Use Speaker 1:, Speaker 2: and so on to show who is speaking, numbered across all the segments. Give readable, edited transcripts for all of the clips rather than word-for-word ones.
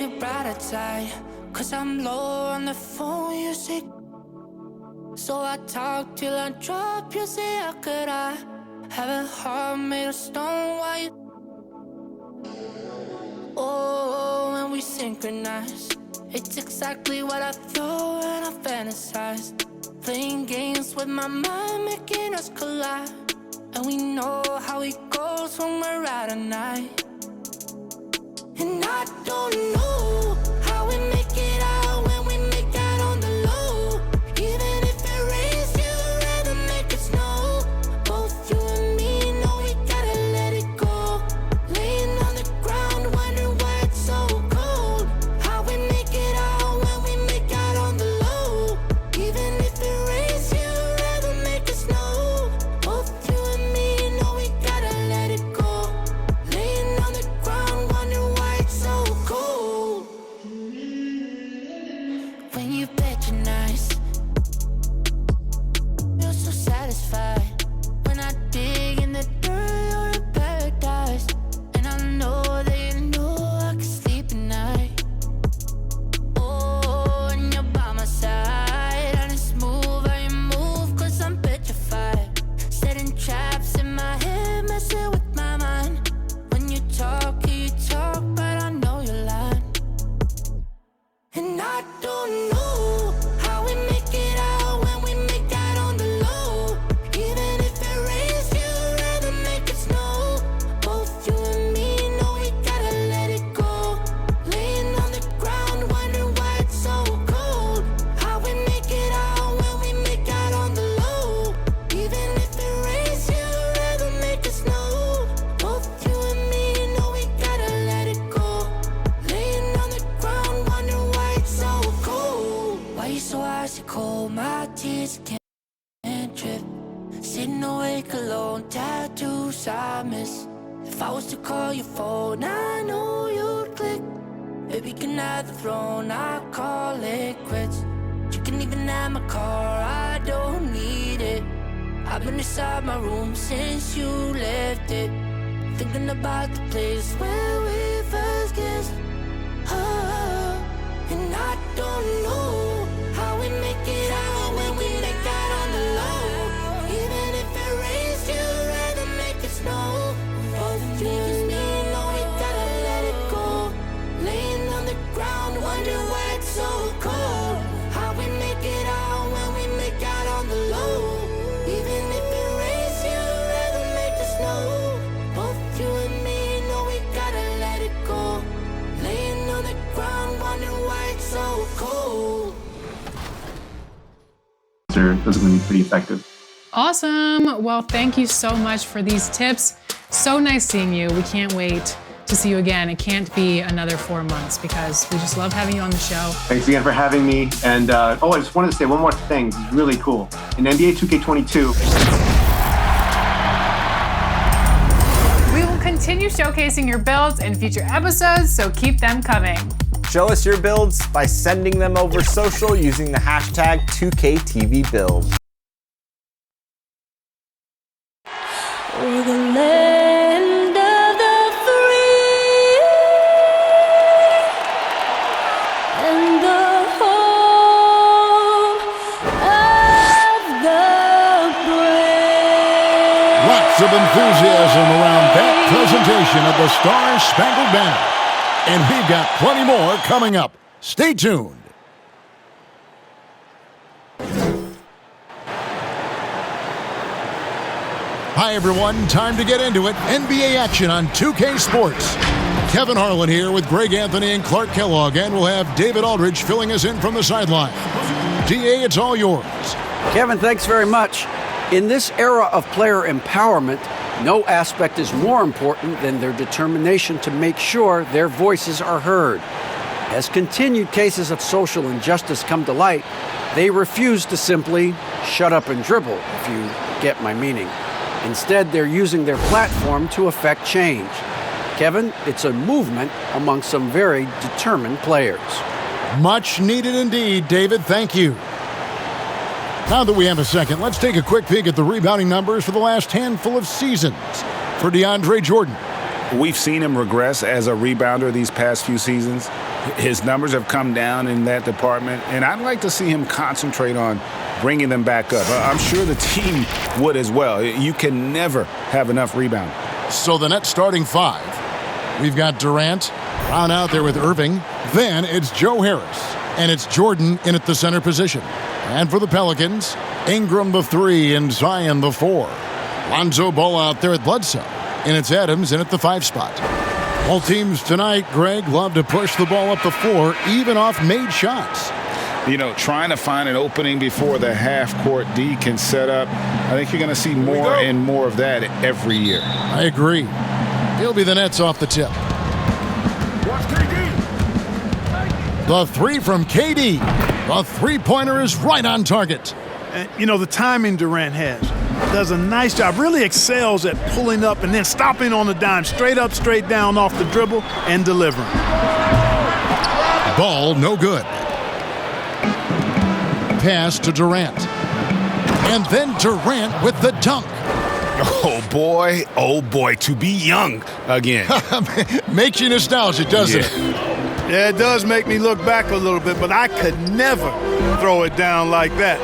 Speaker 1: your brighter side. Cause I'm low on the phone, you say. So I talk till I drop, you say, how could I have a heart made of stone? Why you? Oh, when we synchronize, it's exactly what I thought and I fantasized. Playing games with my mind, making us collide. And we know how it goes when we're out at night. And I don't know how we make it out when we make out on the low. Even if it rains, you'd rather make it snow. Both you and me know we gotta let it go. Laying on the ground, wondering why it's so cold. How we make it out when we make out on the low. Even if it rains, you'd rather make it snow. Both you and me know we gotta let it go. Laying on the ground, wondering why it's so cold. When you patronize, you're so satisfied. When I dig in the dirt, you're in paradise. And I know that you know I can sleep at night. Oh, and you're by my side. And it's smooth how you move, cause I'm petrified. Setting traps in my head, messing with my mind. When you talk, but I know you're lying. And I don't know how we make it out when we make out on the low. Even if it rains, you'd rather make it snow. Both you and me know we gotta let it go. Laying on the ground, wondering why it's so cold. How we make it out when we make out on the low. Even if it rains, you'd rather make it snow. Both you and me know we gotta let it go. Laying on the ground, wondering why it's so cold. Why you so icy cold? My tears can't drip. Sitting awake alone, tattoos I miss. If I was to call your phone, I know you'd click. Baby, can I have the throne? I call it quits. You can even have my car, I don't need it. I've been inside my room since you left it. Thinking about the place where we first kissed. Oh, and I don't know how we make it out when we make out on the low. Even if it rains, you'd rather make it snow. Both you and me know we gotta let it go. Laying on the ground, wondering why it's so cold. How we make it out when we make out on the low. Even if it rains, you'd rather make it snow. Both you and me know we gotta let it go. Laying on the ground, wondering why it's so cold.
Speaker 2: Those are going to be pretty effective.
Speaker 3: Awesome. Well, thank you so much for these tips. So nice seeing you. We can't wait to see you again. It can't be another 4 months because we just love having you on the show.
Speaker 2: Thanks again for having me. And I just wanted to say one more thing. This is really cool. In NBA 2K22,
Speaker 3: We will continue showcasing your builds in future episodes, so keep them coming.
Speaker 4: Show us your builds by sending them over social using the hashtag 2KTVBuild.
Speaker 1: We're the land of the free and the home of the brave.
Speaker 5: Lots of enthusiasm around that presentation of the Star-Spangled Banner. And we've got plenty more coming up. Stay tuned. Hi, everyone. Time to get into it. NBA action on 2K Sports. Kevin Harlan here with Greg Anthony and Clark Kellogg, and we'll have David Aldridge filling us in from the sideline. DA, it's all yours.
Speaker 6: Kevin, thanks very much. In this era of player empowerment, no aspect is more important than their determination to make sure their voices are heard. As continued cases of social injustice come to light, they refuse to simply shut up and dribble, if you get my meaning. Instead, they're using their platform to affect change. Kevin, it's a movement among some very determined players.
Speaker 5: Much needed indeed, David. Thank you. Now that we have a second, let's take a quick peek at the rebounding numbers for the last handful of seasons. For DeAndre Jordan.
Speaker 7: We've seen him regress as a rebounder these past few seasons. His numbers have come down in that department, and I'd like to see him concentrate on bringing them back up. I'm sure the team would as well. You can never have enough rebound.
Speaker 5: So the Nets starting five. We've got Durant, Brown out there with Irving. Then it's Joe Harris, and it's Jordan in at the center position. And for the Pelicans, Ingram the 3 and Zion the 4. Lonzo Ball out there with Bledsoe, and it's Adams in at the 5 spot. All teams tonight, Greg, love to push the ball up the floor, even off made shots.
Speaker 7: You know, trying to find an opening before the half-court D can set up. I think you're going to see more and more of that every year.
Speaker 5: I agree. It'll be the Nets off the tip. The 3 from KD. The three-pointer is right on target.
Speaker 8: And, you know, the timing Durant has. Does a nice job, really excels at pulling up and then stopping on the dime, straight up, straight down off the dribble and delivering.
Speaker 5: Ball no good. Pass to Durant. And then Durant with the dunk.
Speaker 7: Oh boy, to be young again.
Speaker 5: Makes you nostalgic, doesn't it?
Speaker 8: Yeah, it does make me look back a little bit, but I could never throw it down like that.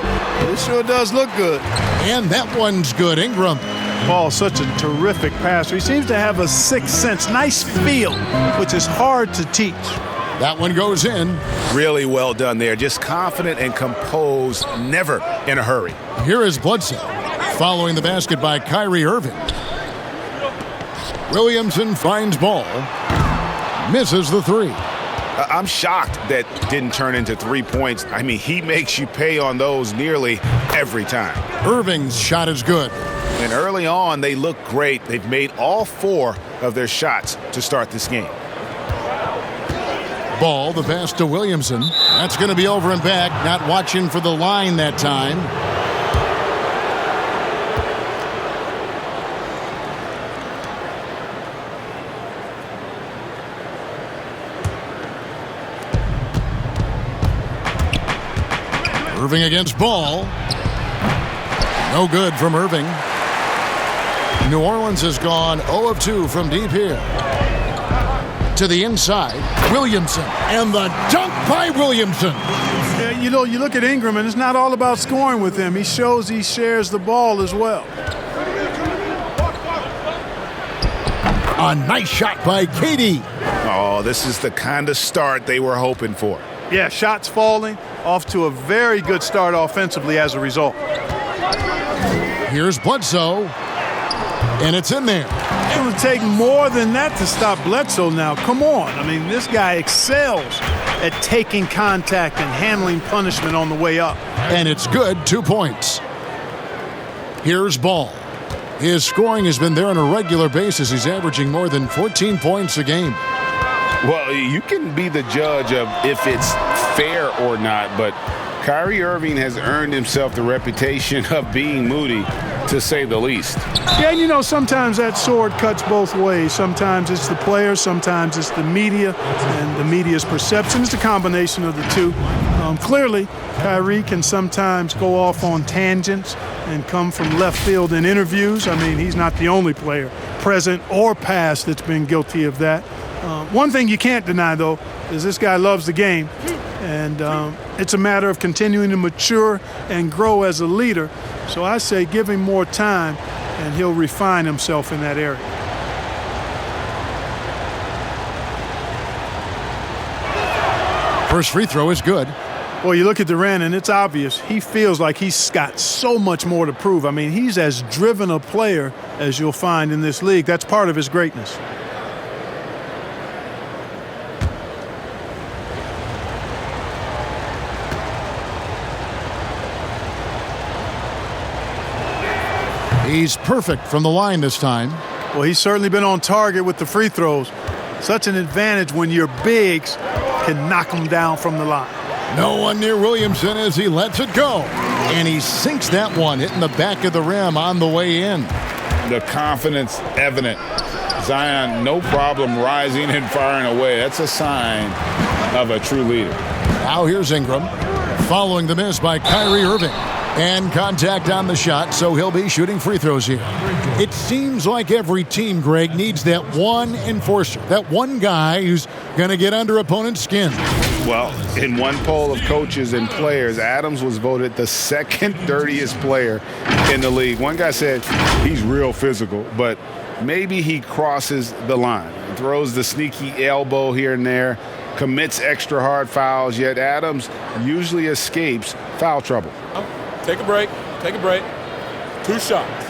Speaker 8: It sure does look good.
Speaker 5: And that one's good. Ingram.
Speaker 8: Paul's such a terrific passer. He seems to have a sixth sense, nice feel, which is hard to teach.
Speaker 5: That one goes in.
Speaker 7: Really well done there. Just confident and composed, never in a hurry.
Speaker 5: Here is Bledsoe, following the basket by Kyrie Irving. Williamson finds Ball. Misses the 3.
Speaker 7: I'm shocked that didn't turn into 3 points. I mean, he makes you pay on those nearly every time.
Speaker 5: Irving's shot is good.
Speaker 7: And early on, they look great. They've made all 4 of their shots to start this game.
Speaker 5: Ball, the pass to Williamson. That's going to be over and back. Not watching for the line that time. Irving against Ball. No good from Irving. New Orleans has gone 0 of 2 from deep here. To the inside, Williamson, and the dunk by Williamson.
Speaker 8: Yeah, you know, you look at Ingram, and it's not all about scoring with him. He shows he shares the ball as well.
Speaker 5: A nice shot by KD.
Speaker 7: Oh, this is the kind of start they were hoping for.
Speaker 8: Yeah, shots falling, off to a very good start offensively as a result.
Speaker 5: Here's Bledsoe, and it's in there.
Speaker 8: It's going to take more than that to stop Bledsoe now. Come on. I mean, this guy excels at taking contact and handling punishment on the way up.
Speaker 5: And it's good, 2 points. Here's Ball. His scoring has been there on a regular basis. He's averaging more than 14 points a game.
Speaker 7: Well, you can be the judge of if it's fair or not, but Kyrie Irving has earned himself the reputation of being moody, to say the least.
Speaker 8: Yeah, you know, sometimes that sword cuts both ways. Sometimes it's the player, sometimes it's the media, and the media's perception. It's a combination of the two. Clearly, Kyrie can sometimes go off on tangents and come from left field in interviews. I mean, he's not the only player, present or past, that's been guilty of that. One thing you can't deny, though, is this guy loves the game, and it's a matter of continuing to mature and grow as a leader. So I say give him more time, and he'll refine himself in that area.
Speaker 5: First free throw is good.
Speaker 8: Well, you look at Durant, and it's obvious. He feels like he's got so much more to prove. I mean, he's as driven a player as you'll find in this league. That's part of his greatness.
Speaker 5: He's perfect from the line this time.
Speaker 8: Well, he's certainly been on target with the free throws. Such an advantage when your bigs can knock them down from the line.
Speaker 5: No one near Williamson as he lets it go. And he sinks that one, hitting the back of the rim on the way in.
Speaker 7: The confidence evident. Zion, no problem rising and firing away. That's a sign of a true leader.
Speaker 5: Now here's Ingram, following the miss by Kyrie Irving. And contact on the shot, so he'll be shooting free throws here. It seems like every team, Greg, needs that one enforcer, that one guy who's going to get under opponent's skin.
Speaker 7: Well, in one poll of coaches and players, Adams was voted the second dirtiest player in the league. One guy said he's real physical, but maybe he crosses the line, throws the sneaky elbow here and there, commits extra hard fouls, yet Adams usually escapes foul trouble.
Speaker 9: Take a break. Take a break. 2 shots.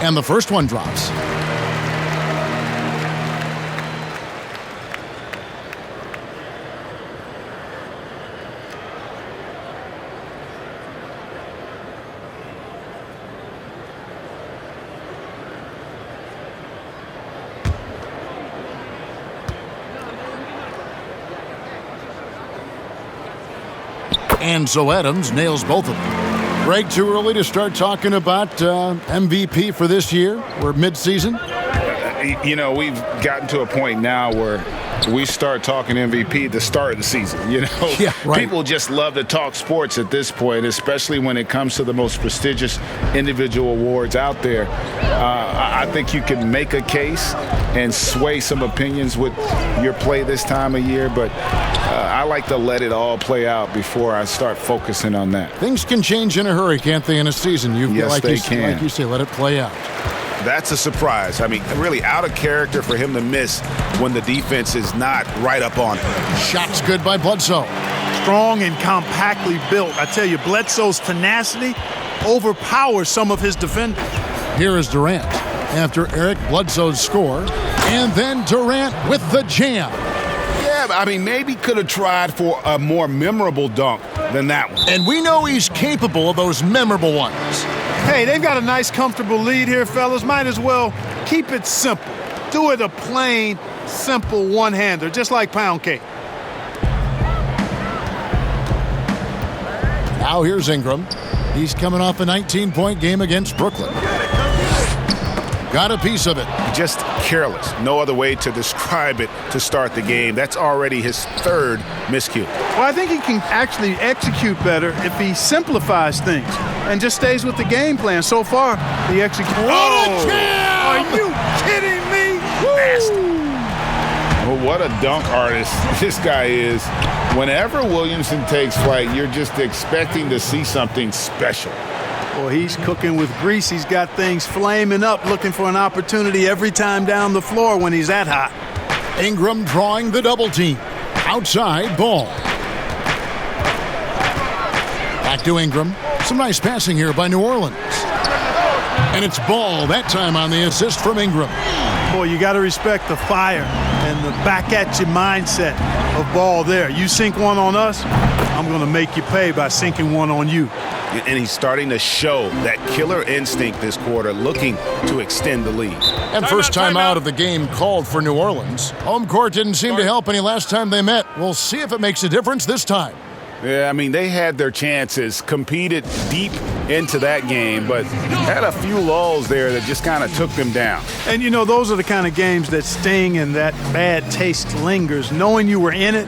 Speaker 5: And the first one drops. And so Adams nails both of them. Greg, too early to start talking about MVP for this year? We're mid-season.
Speaker 7: You know, we've gotten to a point now where we start talking MVP at the start of the season. You know,
Speaker 5: yeah, right.
Speaker 7: People just love to talk sports at this point, especially when it comes to the most prestigious individual awards out there. I think you can make a case and sway some opinions with your play this time of year, but I like to let it all play out before I start focusing on that.
Speaker 5: Things can change in a hurry, can't they, in a season?
Speaker 7: Yes, they can.
Speaker 5: Like you say, let it play out.
Speaker 7: That's a surprise. I mean, really out of character for him to miss when the defense is not right up on him.
Speaker 5: Shot's good by Bledsoe.
Speaker 8: Strong and compactly built. I tell you, Bledsoe's tenacity overpowers some of his defenders.
Speaker 5: Here is Durant after Eric Bledsoe's score. And then Durant with the jam.
Speaker 7: Yeah, I mean, maybe could have tried for a more memorable dunk than that one.
Speaker 5: And we know he's capable of those memorable ones.
Speaker 8: Hey, they've got a nice, comfortable lead here, fellas. Might as well keep it simple. Do it a plain, simple one-hander, just like pound cake.
Speaker 5: Now here's Ingram. He's coming off a 19-point game against Brooklyn. Got a piece of it.
Speaker 7: Just careless. No other way to describe it to start the game. That's already his third miscue.
Speaker 8: Well, I think he can actually execute better if he simplifies things and just stays with the game plan. So far, the execution.
Speaker 5: Oh! Are
Speaker 8: you kidding me?
Speaker 7: Well, what a dunk artist this guy is. Whenever Williamson takes flight, you're just expecting to see something special.
Speaker 8: Well, he's cooking with grease. He's got things flaming up, looking for an opportunity every time down the floor when he's that hot.
Speaker 5: Ingram drawing the double team. Outside ball. Back to Ingram. Some nice passing here by New Orleans. And it's Ball that time on the assist from Ingram.
Speaker 8: Boy, you got to respect the fire and the back-at-you mindset of Ball there. You sink one on us, I'm going to make you pay by sinking one on you.
Speaker 7: And he's starting to show that killer instinct this quarter, looking to extend the lead.
Speaker 5: And first time out of the game called for New Orleans. Home court didn't seem to help any last time they met. We'll see if it makes a difference this time.
Speaker 7: Yeah, I mean, they had their chances, competed deep into that game, but had a few lulls there that just kind of took them down.
Speaker 8: And, you know, those are the kind of games that sting and that bad taste lingers. Knowing you were in it,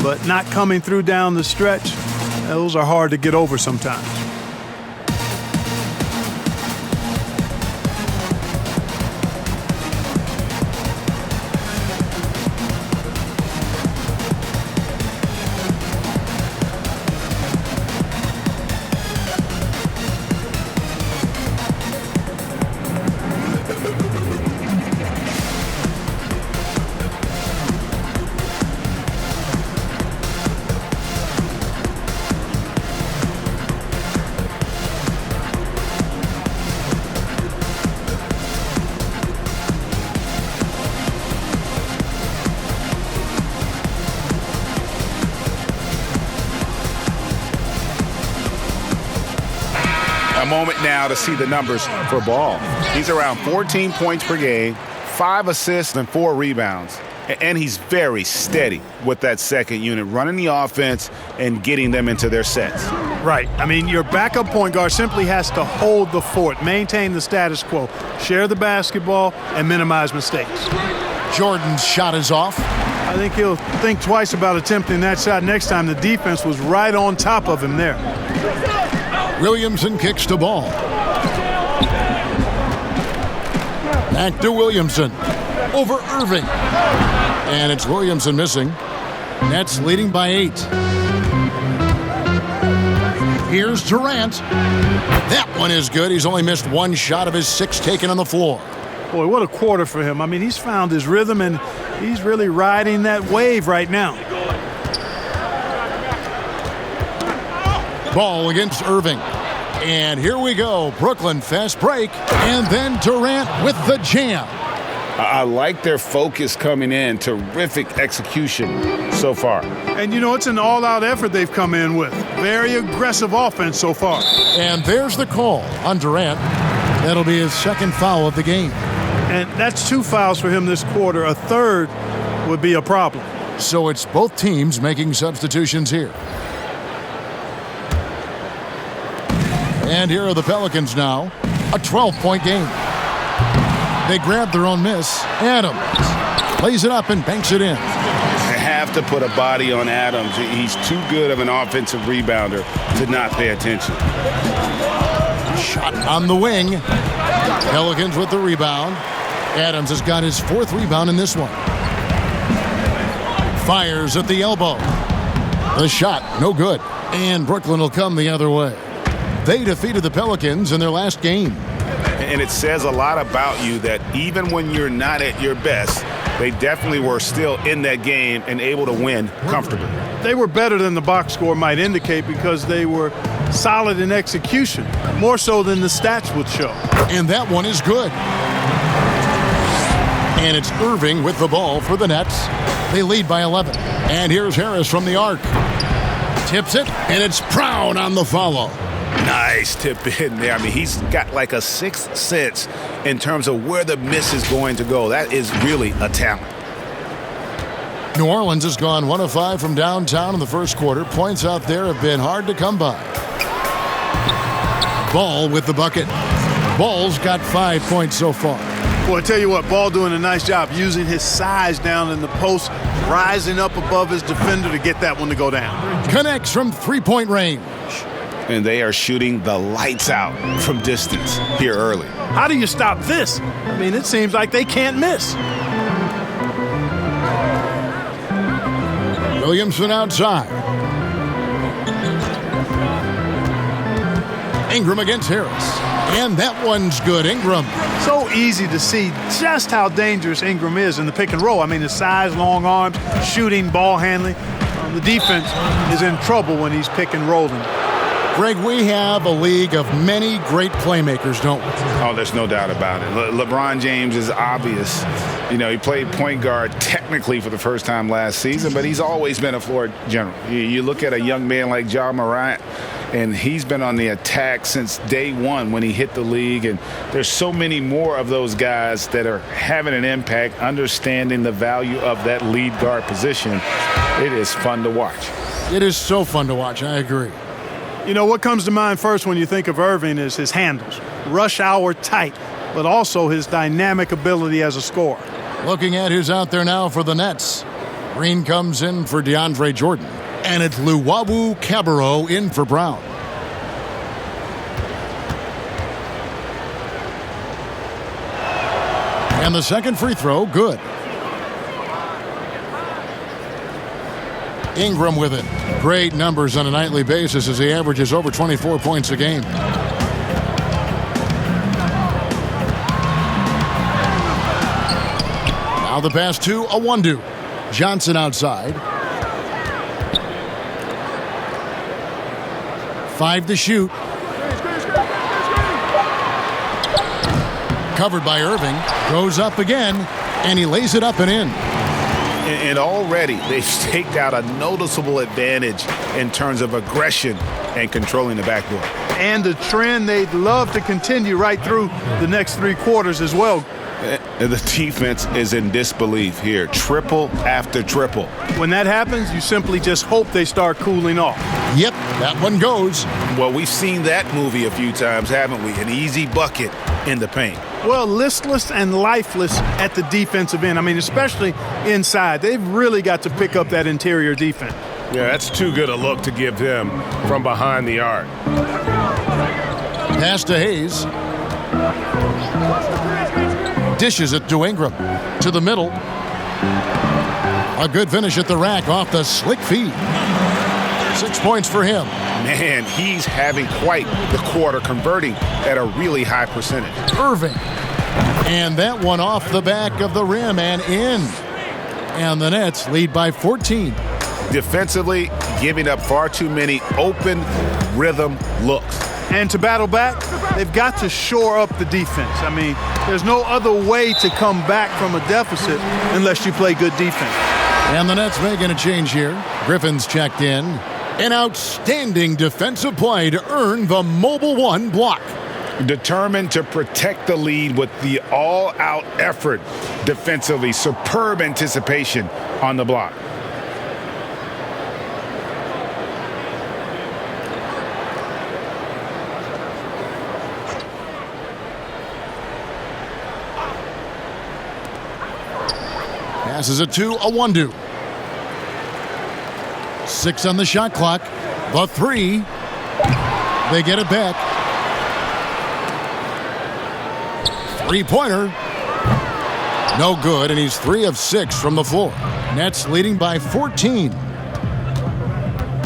Speaker 8: but not coming through down the stretch, those are hard to get over sometimes.
Speaker 7: A moment now to see the numbers for Ball. He's around 14 points per game, 5 assists and 4 rebounds. And he's very steady with that second unit, running the offense and getting them into their sets.
Speaker 8: Right. I mean, your backup point guard simply has to hold the fort, maintain the status quo, share the basketball, and minimize mistakes.
Speaker 5: Jordan's shot is off.
Speaker 8: I think he'll think twice about attempting that shot next time. The defense was right on top of him there.
Speaker 5: Williamson kicks the ball. Back to Williamson. Over Irving. And it's Williamson missing. Nets leading by 8. Here's Durant. That one is good. He's only missed one shot of his 6 taken on the floor.
Speaker 8: Boy, what a quarter for him. I mean, he's found his rhythm, and he's really riding that wave right now.
Speaker 5: Ball against Irving. And here we go. Brooklyn fast break. And then Durant with the jam.
Speaker 7: I like their focus coming in. Terrific execution so far.
Speaker 8: And, you know, it's an all-out effort they've come in with. Very aggressive offense so far.
Speaker 5: And there's the call on Durant. That'll be his second foul of the game.
Speaker 8: And that's 2 fouls for him this quarter. A third would be a problem.
Speaker 5: So it's both teams making substitutions here. And here are the Pelicans now. A 12-point game. They grab their own miss. Adams lays it up and banks it in.
Speaker 7: They have to put a body on Adams. He's too good of an offensive rebounder to not pay attention.
Speaker 5: Shot on the wing. Pelicans with the rebound. Adams has got his 4th rebound in this one. Fires at the elbow. The shot, no good. And Brooklyn will come the other way. They defeated the Pelicans in their last game.
Speaker 7: And it says a lot about you that even when you're not at your best, they definitely were still in that game and able to win comfortably.
Speaker 8: They were better than the box score might indicate because they were solid in execution, more so than the stats would show.
Speaker 5: And that one is good. And it's Irving with the ball for the Nets. They lead by 11. And here's Harris from the arc. Tips it, and it's Brown on the follow.
Speaker 7: Nice tip in there. I mean, he's got like a 6th sense in terms of where the miss is going to go. That is really a talent.
Speaker 5: New Orleans has gone 1 of 5 from downtown in the first quarter. Points out there have been hard to come by. Ball with the bucket. Ball's got 5 points so far.
Speaker 8: Well, I tell you what, Ball doing a nice job using his size down in the post, rising up above his defender to get that one to go down.
Speaker 5: Connects from 3-point range.
Speaker 7: And they are shooting the lights out from distance here early.
Speaker 8: How do you stop this? I mean, it seems like they can't miss.
Speaker 5: Williamson outside. Ingram against Harris. And that one's good. Ingram.
Speaker 8: So easy to see just how dangerous Ingram is in the pick and roll. I mean, his size, long arms, shooting, ball handling. The defense is in trouble when he's pick and rolling.
Speaker 5: Greg, we have a league of many great playmakers, don't we?
Speaker 7: Oh, there's no doubt about it. LeBron James is obvious. You know, he played point guard technically for the first time last season, but he's always been a floor general. You look at a young man like Ja Morant, and he's been on the attack since day one when he hit the league. And there's so many more of those guys that are having an impact, understanding the value of that lead guard position. It is fun to watch.
Speaker 5: It is so fun to watch. I agree.
Speaker 8: You know, what comes to mind first when you think of Irving is his handles. Rush hour tight, but also his dynamic ability as a scorer.
Speaker 5: Looking at who's out there now for the Nets. Green comes in for DeAndre Jordan. And it's Luwawu Cabarrot in for Brown. And the second free throw, good. Ingram with it. Great numbers on a nightly basis as he averages over 24 points a game. Now the pass to Awandu. Johnson outside. 5 to shoot. Covered by Irving. Goes up again, and he lays it up and in.
Speaker 7: And already they've staked out a noticeable advantage in terms of aggression and controlling the backboard.
Speaker 8: And a trend they'd love to continue right through the next 3 quarters as well.
Speaker 7: The defense is in disbelief here. Triple after triple.
Speaker 8: When that happens, you simply just hope they start cooling off.
Speaker 5: Yep, that one goes.
Speaker 7: Well, we've seen that movie a few times, haven't we? An easy bucket in the paint.
Speaker 8: Well, listless and lifeless at the defensive end. I mean, especially inside. They've really got to pick up that interior defense.
Speaker 9: Yeah, that's too good a look to give them from behind the arc.
Speaker 5: Pass to Hayes. Dishes it to Ingram. To the middle. A good finish at the rack off the slick feed. 6 points for him.
Speaker 7: Man, he's having quite the quarter, converting at a really high percentage.
Speaker 5: Irving. And that one off the back of the rim and in. And the Nets lead by 14.
Speaker 7: Defensively, giving up far too many open rhythm looks.
Speaker 8: And to battle back, they've got to shore up the defense. I mean, there's no other way to come back from a deficit unless you play good defense.
Speaker 5: And the Nets making a change here. Griffin's checked in. An outstanding defensive play to earn the Mobile One block.
Speaker 7: Determined to protect the lead with the all-out effort defensively. Superb anticipation on the block.
Speaker 5: Passes it to Awandu. 6 on the shot clock. The 3. They get it back. 3-pointer. No good, and he's 3 of 6 from the floor. Nets leading by 14.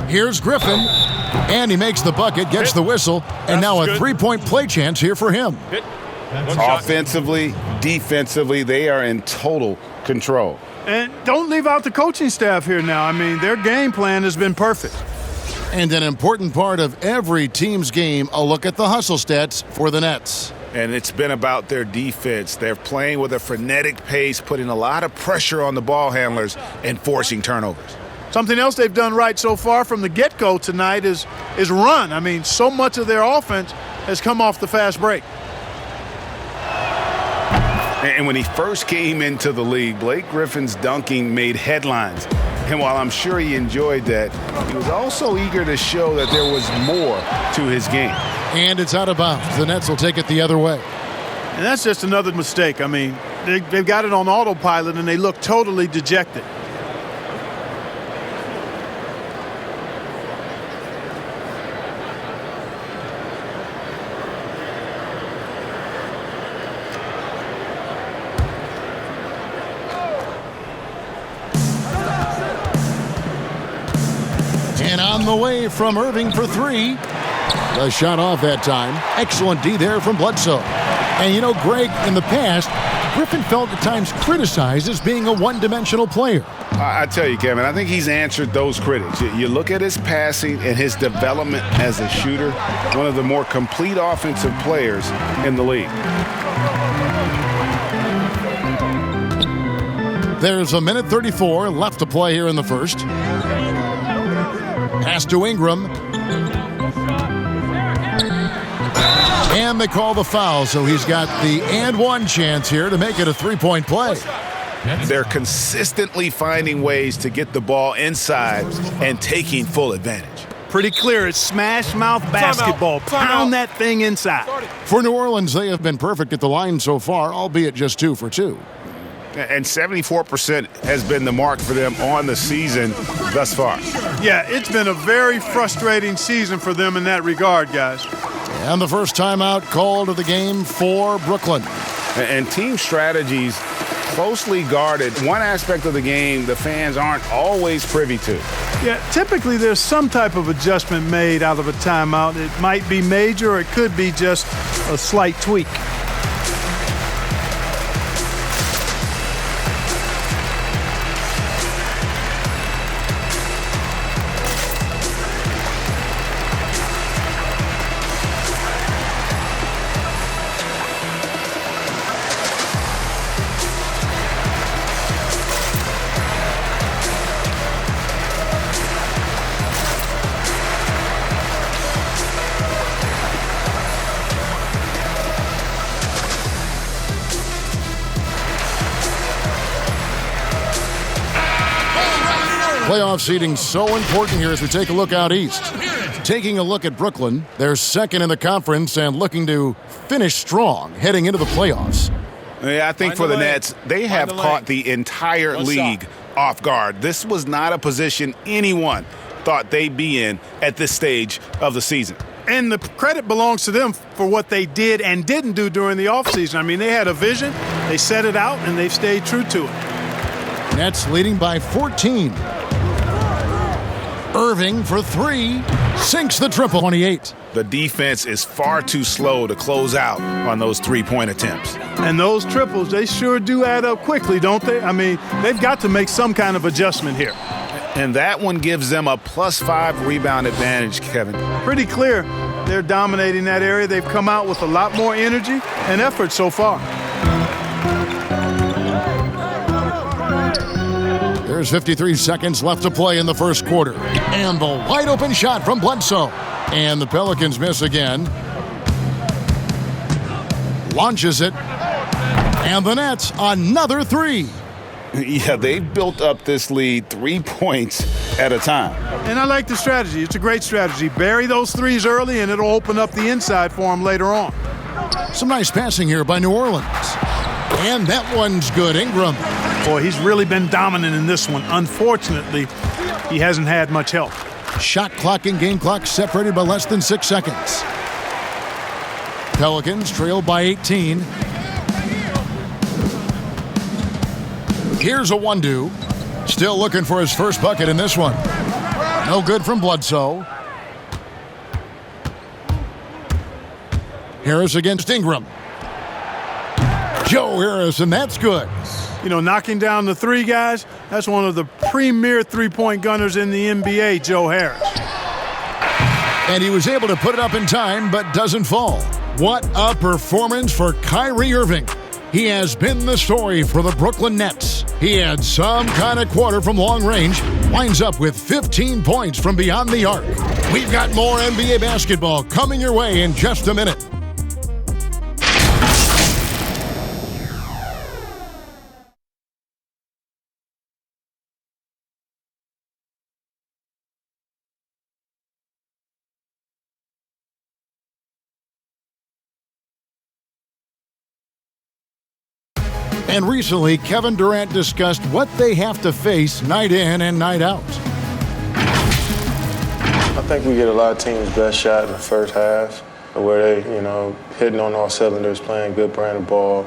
Speaker 5: Here's Griffin, and he makes the bucket, gets the whistle, and now a 3-point play chance here for him.
Speaker 7: Offensively, defensively, they are in total control.
Speaker 8: And don't leave out the coaching staff here now. I mean, their game plan has been perfect.
Speaker 5: And an important part of every team's game, a look at the hustle stats for the Nets.
Speaker 7: And it's been about their defense. They're playing with a frenetic pace, putting a lot of pressure on the ball handlers and forcing turnovers.
Speaker 8: Something else they've done right so far from the get-go tonight is run. I mean, so much of their offense has come off the fast break.
Speaker 7: And when he first came into the league, Blake Griffin's dunking made headlines. And while I'm sure he enjoyed that, he was also eager to show that there was more to his game.
Speaker 5: And it's out of bounds. The Nets will take it the other way.
Speaker 8: And that's just another mistake. I mean, they've got it on autopilot, and they look totally dejected.
Speaker 5: And on the way from Irving for 3. The shot off that time. Excellent D there from Bledsoe. And you know, Greg, in the past, Griffin felt at times criticized as being a one-dimensional player.
Speaker 7: I tell you, Kevin, I think he's answered those critics. You look at his passing and his development as a shooter, one of the more complete offensive players in the league.
Speaker 5: There's a minute 34 left to play here in the first. Pass to Ingram. And they call the foul, so he's got the and one chance here to make it a 3-point play.
Speaker 7: They're consistently finding ways to get the ball inside and taking full advantage.
Speaker 8: Pretty clear. It's smash mouth basketball. Pound that thing inside.
Speaker 5: For New Orleans, they have been perfect at the line so far, albeit just 2 for 2.
Speaker 7: And 74% has been the mark for them on the season thus far.
Speaker 8: Yeah, it's been a very frustrating season for them in that regard, guys.
Speaker 5: And the first timeout called of the game for Brooklyn.
Speaker 7: And team strategies closely guarded. One aspect of the game the fans aren't always privy to.
Speaker 8: Yeah, typically there's some type of adjustment made out of a timeout. It might be major or it could be just a slight tweak.
Speaker 5: Playoff seeding so important here as we take a look out east. Taking a look at Brooklyn, they're second in the conference and looking to finish strong heading into the playoffs.
Speaker 7: Yeah, I think for the Nets, they have caught the entire league off guard. This was not a position anyone thought they'd be in at this stage of the season.
Speaker 8: And the credit belongs to them for what they did and didn't do during the offseason. I mean, they had a vision, they set it out, and they've stayed true to it.
Speaker 5: Nets leading by 14. Irving for three, sinks the triple. 28.
Speaker 7: The defense is far too slow to close out on those three-point attempts.
Speaker 8: And those triples, they sure do add up quickly, don't they? I mean, they've got to make some kind of adjustment here.
Speaker 7: And that one gives them a +5 rebound advantage, Kevin.
Speaker 8: Pretty clear they're dominating that area. They've come out with a lot more energy and effort so far.
Speaker 5: There's 53 seconds left to play in the first quarter. And the wide open shot from Bledsoe. And the Pelicans miss again. Launches it. And the Nets, another three.
Speaker 7: Yeah, they've built up this lead 3 points at a time.
Speaker 8: And I like the strategy. It's a great strategy. Bury those threes early, and it'll open up the inside for them later on.
Speaker 5: Some nice passing here by New Orleans. And that one's good. Ingram.
Speaker 8: Boy, he's really been dominant in this one. Unfortunately, he hasn't had much help.
Speaker 5: Shot clock and game clock separated by less than 6 seconds. Pelicans trail by 18. Here's a one-do. Still looking for his first bucket in this one. No good from Bledsoe. Harris against Ingram. Joe Harris, and that's good.
Speaker 8: You know, knocking down the three guys, that's one of the premier three-point gunners in the NBA, Joe Harris.
Speaker 5: And he was able to put it up in time, but doesn't fall. What a performance for Kyrie Irving. He has been the story for the Brooklyn Nets. He had some kind of quarter from long range, winds up with 15 points from beyond the arc. We've got more NBA basketball coming your way in just a minute. And recently, Kevin Durant discussed what they have to face night in and night out.
Speaker 10: I think we get a lot of teams' best shot in the first half, where they, hitting on all cylinders, playing good brand of ball,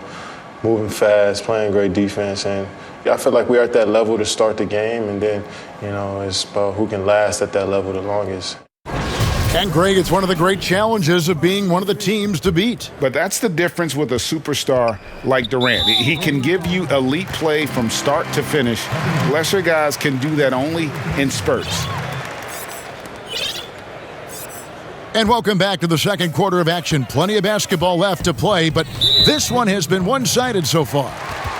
Speaker 10: moving fast, playing great defense. And I feel like we're at that level to start the game, and then, it's about who can last at that level the longest.
Speaker 5: And Greg, it's one of the great challenges of being one of the teams to beat.
Speaker 7: But that's the difference with a superstar like Durant. He can give you elite play from start to finish. Lesser guys can do that only in spurts.
Speaker 5: And welcome back to the second quarter of action. Plenty of basketball left to play, but this one has been one-sided so far.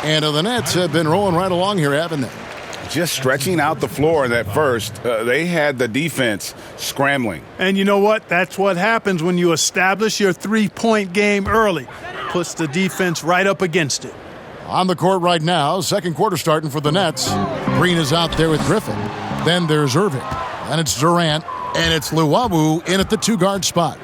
Speaker 5: And the Nets have been rolling right along here, haven't they?
Speaker 7: Just stretching out the floor at first. They had the defense scrambling.
Speaker 8: And you know what? That's what happens when you establish your three-point game early. Puts the defense right up against it.
Speaker 5: On the court right now, second quarter starting for the Nets. Green is out there with Griffin. Then there's Irving. And it's Durant. And it's Luwawu in at the two-guard spot.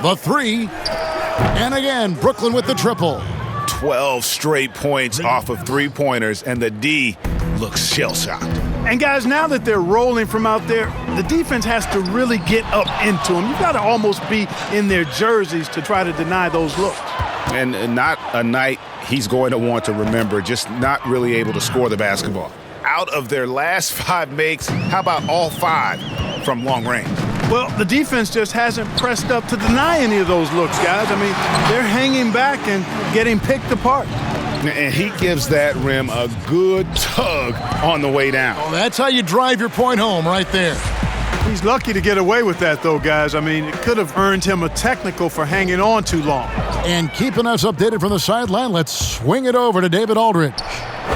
Speaker 5: The three. And again, Brooklyn with the triple.
Speaker 7: 12 straight points off of three-pointers, and the D looks shell-shocked.
Speaker 8: And guys, now that they're rolling from out there, the defense has to really get up into them. You've got to almost be in their jerseys to try to deny those looks.
Speaker 7: And not a night he's going to want to remember, just not really able to score the basketball. Out of their last 5 makes, how about all 5 from long range?
Speaker 8: Well, the defense just hasn't pressed up to deny any of those looks, guys. I mean, they're hanging back and getting picked apart.
Speaker 7: And he gives that rim a good tug on the way down.
Speaker 5: Well, that's how you drive your point home right there.
Speaker 8: He's lucky to get away with that, though, guys. I mean, it could have earned him a technical for hanging on too long.
Speaker 5: And keeping us updated from the sideline, let's swing it over to David Aldridge.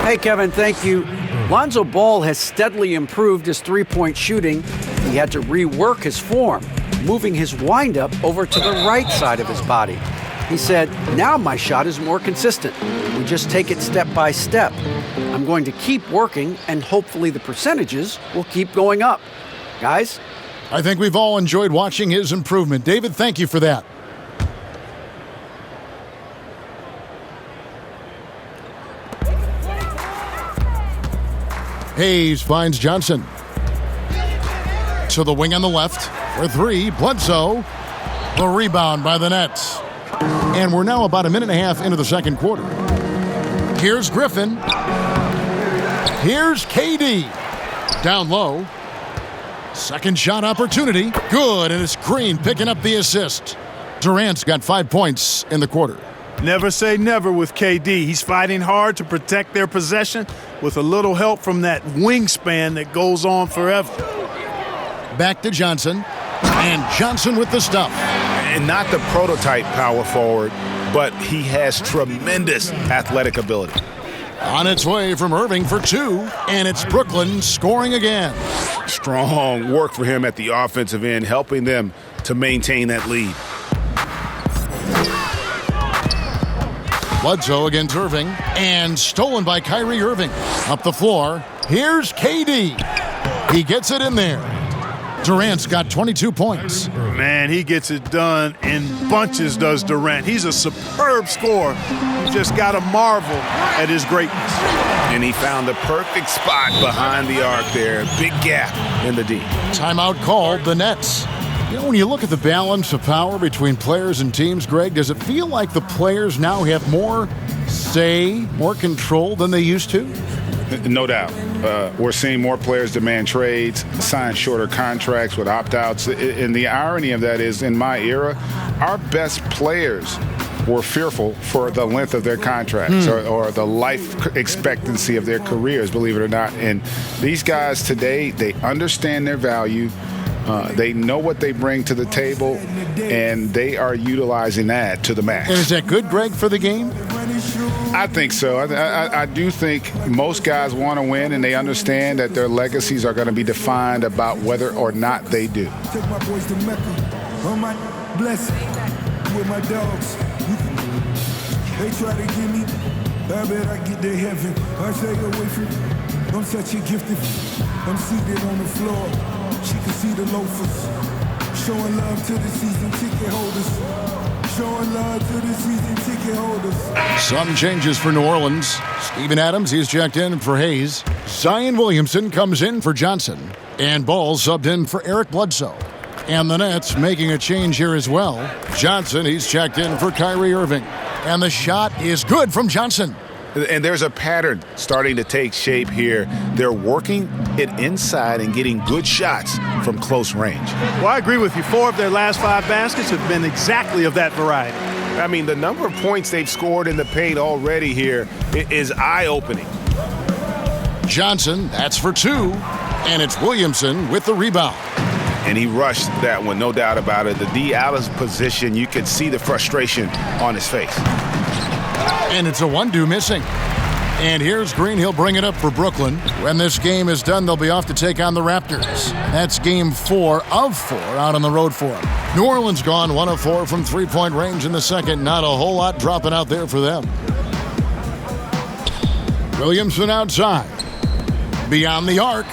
Speaker 6: Hey, Kevin, thank you. Lonzo Ball has steadily improved his three-point shooting. He had to rework his form, moving his windup over to the right side of his body. He said, "Now my shot is more consistent. We just take it step by step." I'm going to keep working, and hopefully the percentages will keep going up. Guys?
Speaker 5: I think we've all enjoyed watching his improvement. David, thank you for that. Hayes finds Johnson. To the wing on the left for three. Bledsoe. The rebound by the Nets. And we're now about a minute and a half into the second quarter. Here's Griffin. Here's KD. Down low. Second shot opportunity. Good, and it's Green picking up the assist. Durant's got 5 points in the quarter.
Speaker 8: Never say never with KD. He's fighting hard to protect their possession with a little help from that wingspan that goes on forever.
Speaker 5: Back to Johnson. And Johnson with the stuff.
Speaker 7: And not the prototype power forward, but he has tremendous athletic ability.
Speaker 5: On its way from Irving for two, and it's Brooklyn scoring again.
Speaker 7: Strong work for him at the offensive end, helping them to maintain that lead.
Speaker 5: Bledsoe against Irving, and stolen by Kyrie Irving. Up the floor, here's KD. He gets it in there. Durant's got 22 points.
Speaker 8: Man, he gets it done in bunches, does Durant. He's a superb scorer. You just got to marvel at his greatness.
Speaker 7: And he found the perfect spot behind the arc there. Big gap in the D.
Speaker 5: Timeout called the Nets. You know, when you look at the balance of power between players and teams, Greg, does it feel like the players now have more say, more control than they used to?
Speaker 7: No doubt. We're seeing more players demand trades, sign shorter contracts with opt-outs. And the irony of that is, in my era, our best players were fearful for the length of their contracts or the life expectancy of their careers, believe it or not. And these guys today, they understand their value. They know what they bring to the table, and they are utilizing that to the max.
Speaker 5: And is that good, Greg, for the game?
Speaker 7: I think so. I do think most guys want to win, and they understand that their legacies are going to be defined about whether or not they do.
Speaker 11: Take my boys to Mecca on my blessing with my dogs. They try to get me, I bet I get to heaven. I stay away from, I'm such a gifted. I'm seated on the floor. She can see the loafers. Showing love to the season ticket holders. Showing love to the season ticket holders.
Speaker 5: Some changes for New Orleans. Steven Adams, he's checked in for Hayes. Zion Williamson comes in for Johnson. And Ball subbed in for Eric Bledsoe. And the Nets making a change here as well. Johnson, he's checked in for Kyrie Irving. And the shot is good from Johnson.
Speaker 7: And there's a pattern starting to take shape here. They're working it inside and getting good shots from close range.
Speaker 8: Well, I agree with you. 4 of their last 5 baskets have been exactly of that variety.
Speaker 7: I mean, the number of points they've scored in the paint already here is eye-opening.
Speaker 5: Johnson, that's for 2. And it's Williamson with the rebound.
Speaker 7: And he rushed that one, no doubt about it. The D out of position, you could see the frustration on his face.
Speaker 5: And it's a 1-2 missing. And here's Green. He'll bring it up for Brooklyn. When this game is done, they'll be off to take on the Raptors. That's game 4 of 4 out on the road for them. New Orleans gone 1 of 4 from three-point range in the second. Not a whole lot dropping out there for them. Williamson outside. Beyond the arc.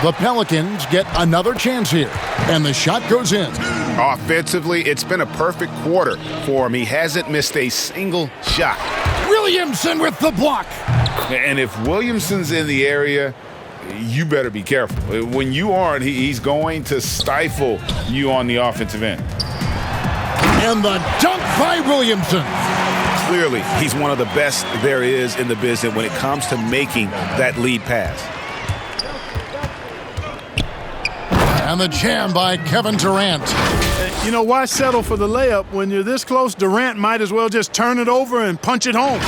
Speaker 5: The Pelicans get another chance here. And the shot goes in.
Speaker 7: Offensively, it's been a perfect quarter for him. He hasn't missed a single shot.
Speaker 5: Williamson with the block.
Speaker 7: And if Williamson's in the area, you better be careful. When you aren't, he's going to stifle you on the offensive end.
Speaker 5: And the dunk by Williamson.
Speaker 7: Clearly, he's one of the best there is in the business when it comes to making that lead pass.
Speaker 5: And the jam by Kevin Durant.
Speaker 8: You know, why settle for the layup? When you're this close, Durant might as well just turn it over and punch it home.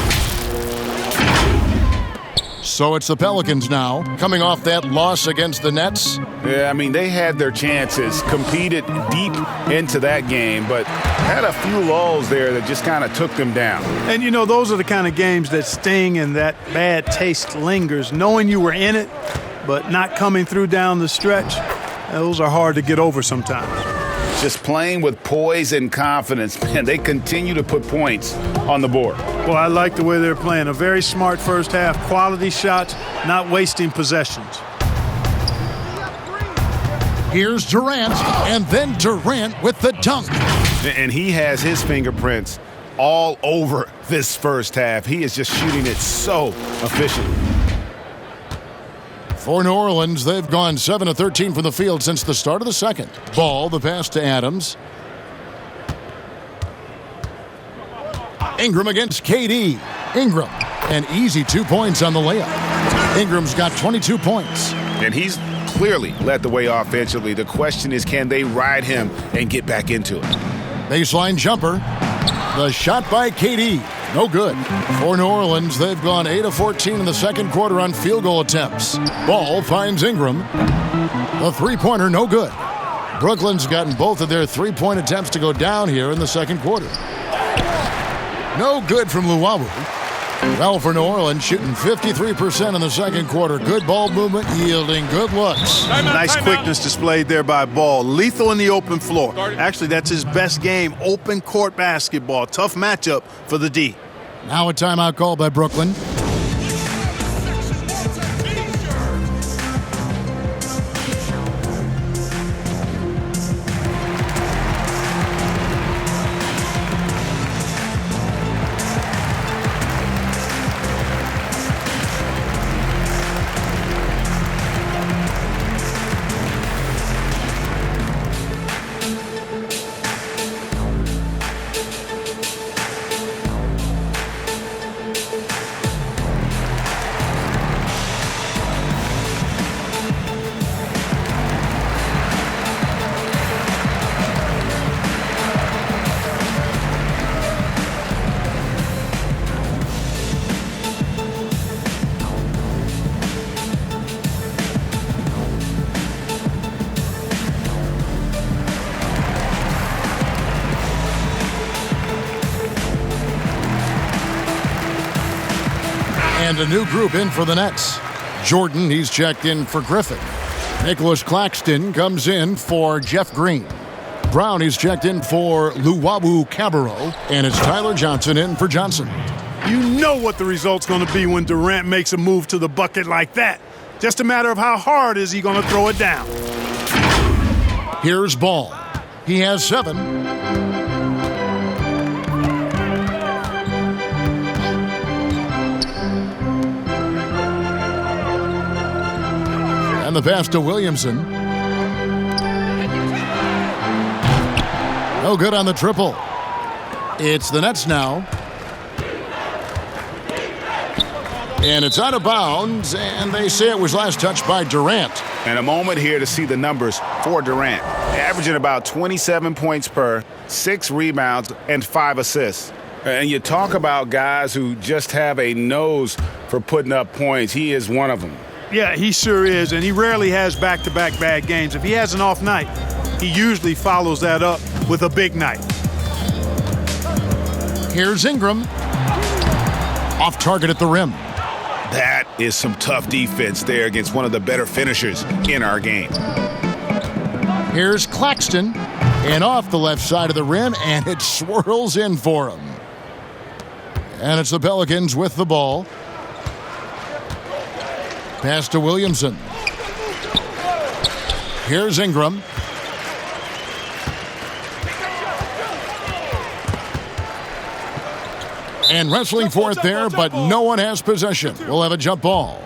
Speaker 5: So it's the Pelicans now, coming off that loss against the Nets.
Speaker 7: Yeah, I mean, they had their chances, competed deep into that game, but had a few lulls there that just kind of took them down.
Speaker 8: And, you know, those are the kind of games that sting and that bad taste lingers. Knowing you were in it, but not coming through down the stretch, those are hard to get over sometimes.
Speaker 7: just playing with poise and confidence. Man, they continue to put points on the board.
Speaker 8: Well, I like the way they're playing. A very smart first half, quality shots, not wasting possessions.
Speaker 5: Here's Durant, and then Durant with the dunk.
Speaker 7: And he has his fingerprints all over this first half. He is just shooting it so efficiently.
Speaker 5: For New Orleans, they've gone 7 of 13 from the field since the start of the second. Ball, the pass to Adams. Ingram against KD. Ingram, an easy 2 points on the layup. Ingram's got 22 points.
Speaker 7: And he's clearly led the way offensively. The question is, can they ride him and get back into it?
Speaker 5: Baseline jumper. The shot by KD. No good. For New Orleans, they've gone 8 of 14 in the second quarter on field goal attempts. Ball finds Ingram. The three-pointer, no good. Brooklyn's gotten both of their three-point attempts to go down here in the second quarter. No good from Luwawu. Well, for New Orleans, shooting 53% in the second quarter. Good ball movement, yielding good looks.
Speaker 12: Nice quickness displayed there by Ball. Lethal in the open floor. Actually, that's his best game. Open court basketball. Tough matchup for the D.
Speaker 5: Now a timeout call by Brooklyn. And a new group in for the Nets. Jordan, he's checked in for Griffin. Nicholas Claxton comes in for Jeff Green. Brown, he's checked in for Luwawu Cabarro. And it's Tyler Johnson in for Johnson.
Speaker 8: You know what the result's going to be when Durant makes a move to the bucket like that. Just a matter of how hard is he going to throw it down.
Speaker 5: Here's Ball. He has 7. And the pass to Williamson. No good on the triple. It's the Nets now. And it's out of bounds, and they say it was last touched by Durant.
Speaker 7: And a moment here to see the numbers for Durant. Averaging about 27 points per, 6 rebounds, and 5 assists. And you talk about guys who just have a nose for putting up points. He is one of them.
Speaker 8: Yeah, he sure is, and he rarely has back-to-back bad games. If he has an off night, he usually follows that up with a big night.
Speaker 5: Here's Ingram. Off target at the rim.
Speaker 7: That is some tough defense there against one of the better finishers in our game.
Speaker 5: Here's Claxton. And off the left side of the rim, and it swirls in for him. And it's the Pelicans with the ball. Pass to Williamson. Here's Ingram. And wrestling for it there, but no one has possession. We'll have a jump ball.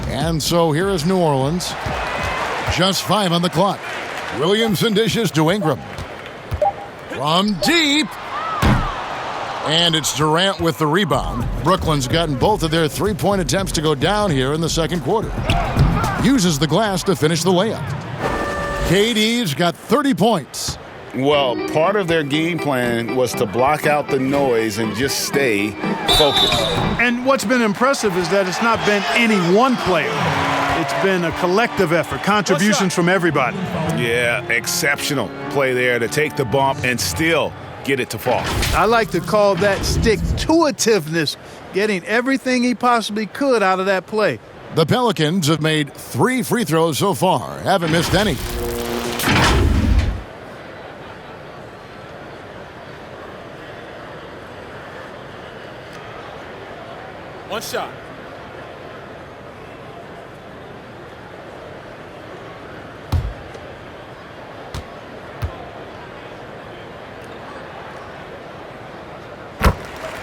Speaker 5: And so here is New Orleans. Just 5 on the clock. Williamson dishes to Ingram. From deep. And it's Durant with the rebound. Brooklyn's gotten both of their three-point attempts to go down here in the second quarter. Uses the glass to finish the layup. KD's got 30 points.
Speaker 7: Well, part of their game plan was to block out the noise and just stay focused.
Speaker 8: And what's been impressive is that it's not been any one player. It's been a collective effort, contributions from everybody.
Speaker 7: Yeah, exceptional play there to take the bump and still get it to fall.
Speaker 12: I like to call that stick-to-itiveness, getting everything he possibly could out of that play.
Speaker 5: The Pelicans have made 3 free throws so far, haven't missed any.
Speaker 9: One shot.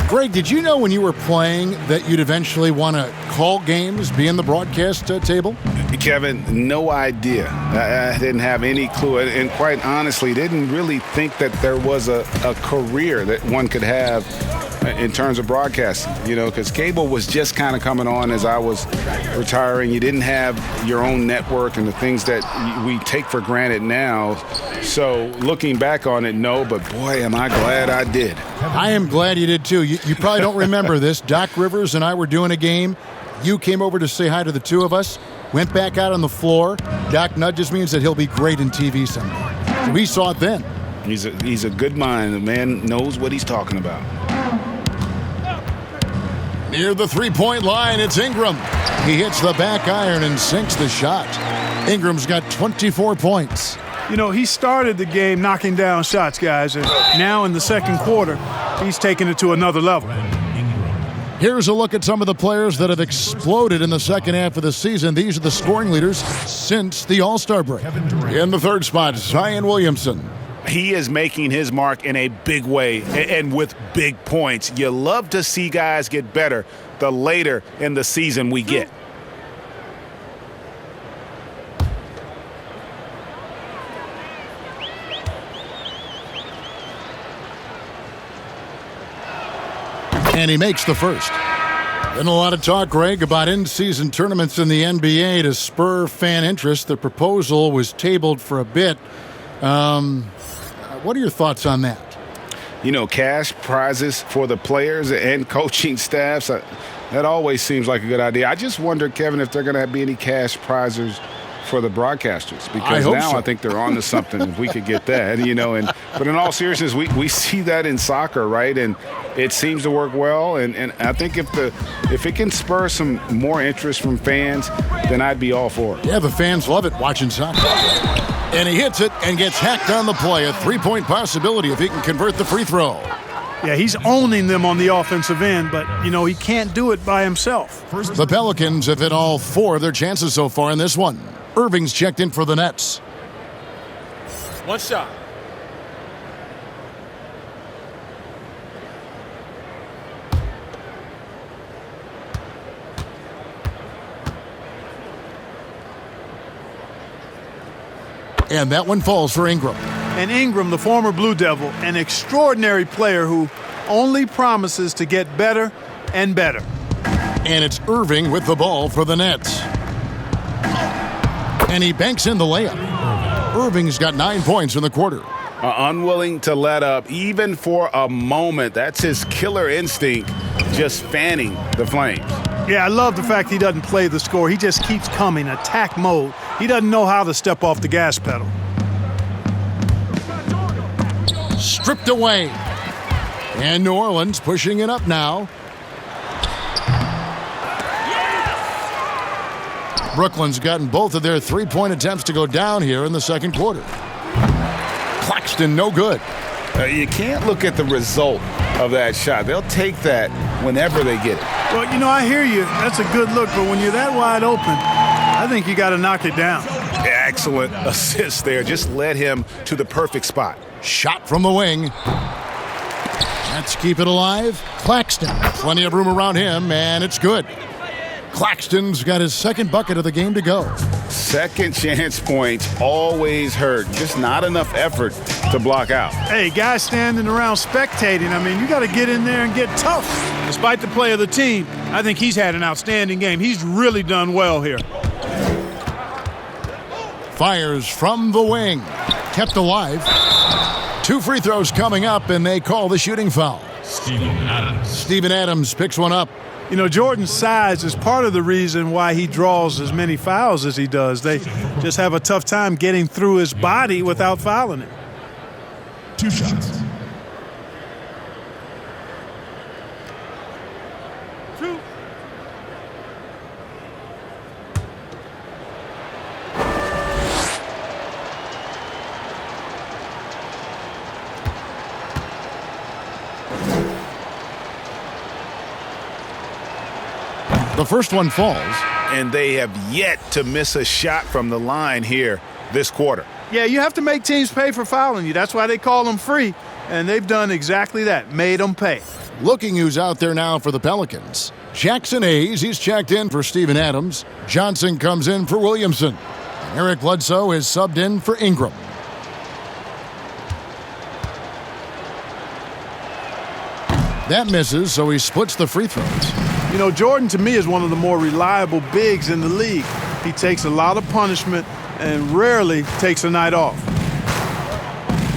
Speaker 5: Greg, did you know when you were playing that you'd eventually want to call games, be in the broadcast table?
Speaker 7: Kevin, no idea. I didn't have any clue. And quite honestly, didn't really think that there was a career that one could have in terms of broadcasting, because cable was just kind of coming on as I was retiring. You didn't have your own network and the things that we take for granted now. So looking back on it, no, but boy, am I glad I did.
Speaker 5: I am glad you did too. You probably don't remember this. Doc Rivers and I were doing a game. You came over to say hi to the two of us, went back out on the floor. Doc nudges me and said he'll be great in TV someday. We saw it then.
Speaker 7: He's a good mind. The man knows what he's talking about.
Speaker 5: Near the three-point line, it's Ingram. He hits the back iron and sinks the shot. Ingram's got 24 points.
Speaker 8: He started the game knocking down shots, guys, and now in the second quarter, he's taking it to another level.
Speaker 5: Here's a look at some of the players that have exploded in the second half of the season. These are the scoring leaders since the All-Star break. In the third spot, Zion Williamson.
Speaker 7: He is making his mark in a big way and with big points. You love to see guys get better the later in the season we get.
Speaker 5: And he makes the first. Been a lot of talk, Greg, about in-season tournaments in the NBA to spur fan interest. The proposal was tabled for a bit. What are your thoughts on that?
Speaker 7: Cash prizes for the players and coaching staffs, that always seems like a good idea. I just wonder, Kevin, if they're going to be any cash prizes for the broadcasters, because I think they're on to something if we could get that, but in all seriousness, we see that in soccer, right? And it seems to work well, and I think if it can spur some more interest from fans, then I'd be all for it.
Speaker 5: Yeah, the fans love it watching soccer. And he hits it and gets hacked on the play. A three-point possibility if he can convert the free throw.
Speaker 8: Yeah, he's owning them on the offensive end, but, he can't do it by himself.
Speaker 5: The Pelicans have hit all 4 of their chances so far in this one. Irving's checked in for the Nets.
Speaker 9: One shot.
Speaker 5: And that one falls for Ingram.
Speaker 8: And Ingram, the former Blue Devil, an extraordinary player who only promises to get better and better.
Speaker 5: And it's Irving with the ball for the Nets. And he banks in the layup. Irving's got 9 points in the quarter.
Speaker 7: Unwilling to let up, even for a moment. That's his killer instinct, just fanning the flames.
Speaker 8: Yeah, I love the fact he doesn't play the score. He just keeps coming, attack mode. He doesn't know how to step off the gas pedal.
Speaker 5: Stripped away. And New Orleans pushing it up now. Brooklyn's gotten both of their three-point attempts to go down here in the second quarter. Claxton, no good.
Speaker 7: You can't look at the result of that shot. They'll take that whenever they get it.
Speaker 8: Well, I hear you. That's a good look, but when you're that wide open, I think you got to knock it down.
Speaker 7: Excellent assist there. Just led him to the perfect spot.
Speaker 5: Shot from the wing. Let's keep it alive. Claxton, plenty of room around him, and it's good. Claxton's got his second bucket of the game to go.
Speaker 7: Second chance points always hurt. Just not enough effort to block out.
Speaker 8: Hey, guys standing around spectating, you got to get in there and get tough. Despite the play of the team, I think he's had an outstanding game. He's really done well here.
Speaker 5: Fires from the wing. Kept alive. 2 free throws coming up, and they call the shooting foul. Steven Adams picks one up.
Speaker 8: Jordan's size is part of the reason why he draws as many fouls as he does. They just have a tough time getting through his body without fouling him.
Speaker 5: 2 shots. The first one falls.
Speaker 7: And they have yet to miss a shot from the line here this quarter.
Speaker 8: Yeah, you have to make teams pay for fouling you. That's why they call them free. And they've done exactly that, made them pay.
Speaker 5: Looking who's out there now for the Pelicans. Jackson Hayes, he's checked in for Steven Adams. Johnson comes in for Williamson. And Eric Bledsoe is subbed in for Ingram. That misses, so he splits the free throws.
Speaker 8: You know, Jordan, to me, is one of the more reliable bigs in the league. He takes a lot of punishment and rarely takes a night off.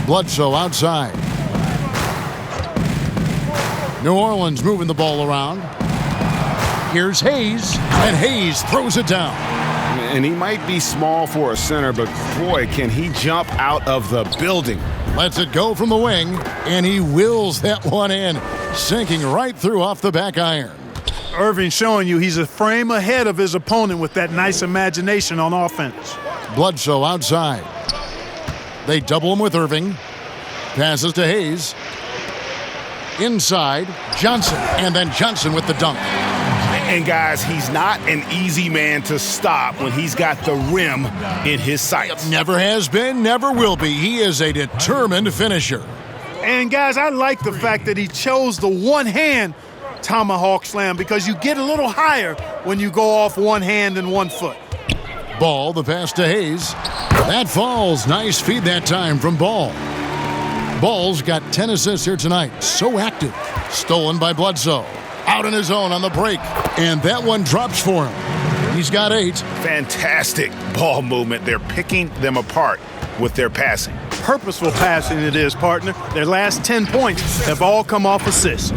Speaker 5: Bledsoe outside. New Orleans moving the ball around. Here's Hayes, and Hayes throws it down.
Speaker 7: And he might be small for a center, but boy, can he jump out of the building.
Speaker 5: Lets it go from the wing, and he wills that one in, sinking right through off the back iron.
Speaker 8: Irving showing you he's a frame ahead of his opponent with that nice imagination on offense.
Speaker 5: Bledsoe outside. They double him with Irving. Passes to Hayes. Inside, Johnson, and then Johnson with the dunk.
Speaker 7: And guys, he's not an easy man to stop when he's got the rim in his sights.
Speaker 5: Never has been, never will be. He is a determined finisher.
Speaker 8: And guys, I like the fact that he chose the one-hand tomahawk slam because you get a little higher when you go off one hand and 1 foot.
Speaker 5: Ball, the pass to Hayes. That falls. Nice feed that time from Ball. Ball's got 10 assists here tonight. So active. Stolen by Bledsoe. Out on his own on the break. And that one drops for him. He's got 8.
Speaker 7: Fantastic ball movement. They're picking them apart with their passing.
Speaker 8: Purposeful passing it is, partner. Their last 10 points have all come off assists.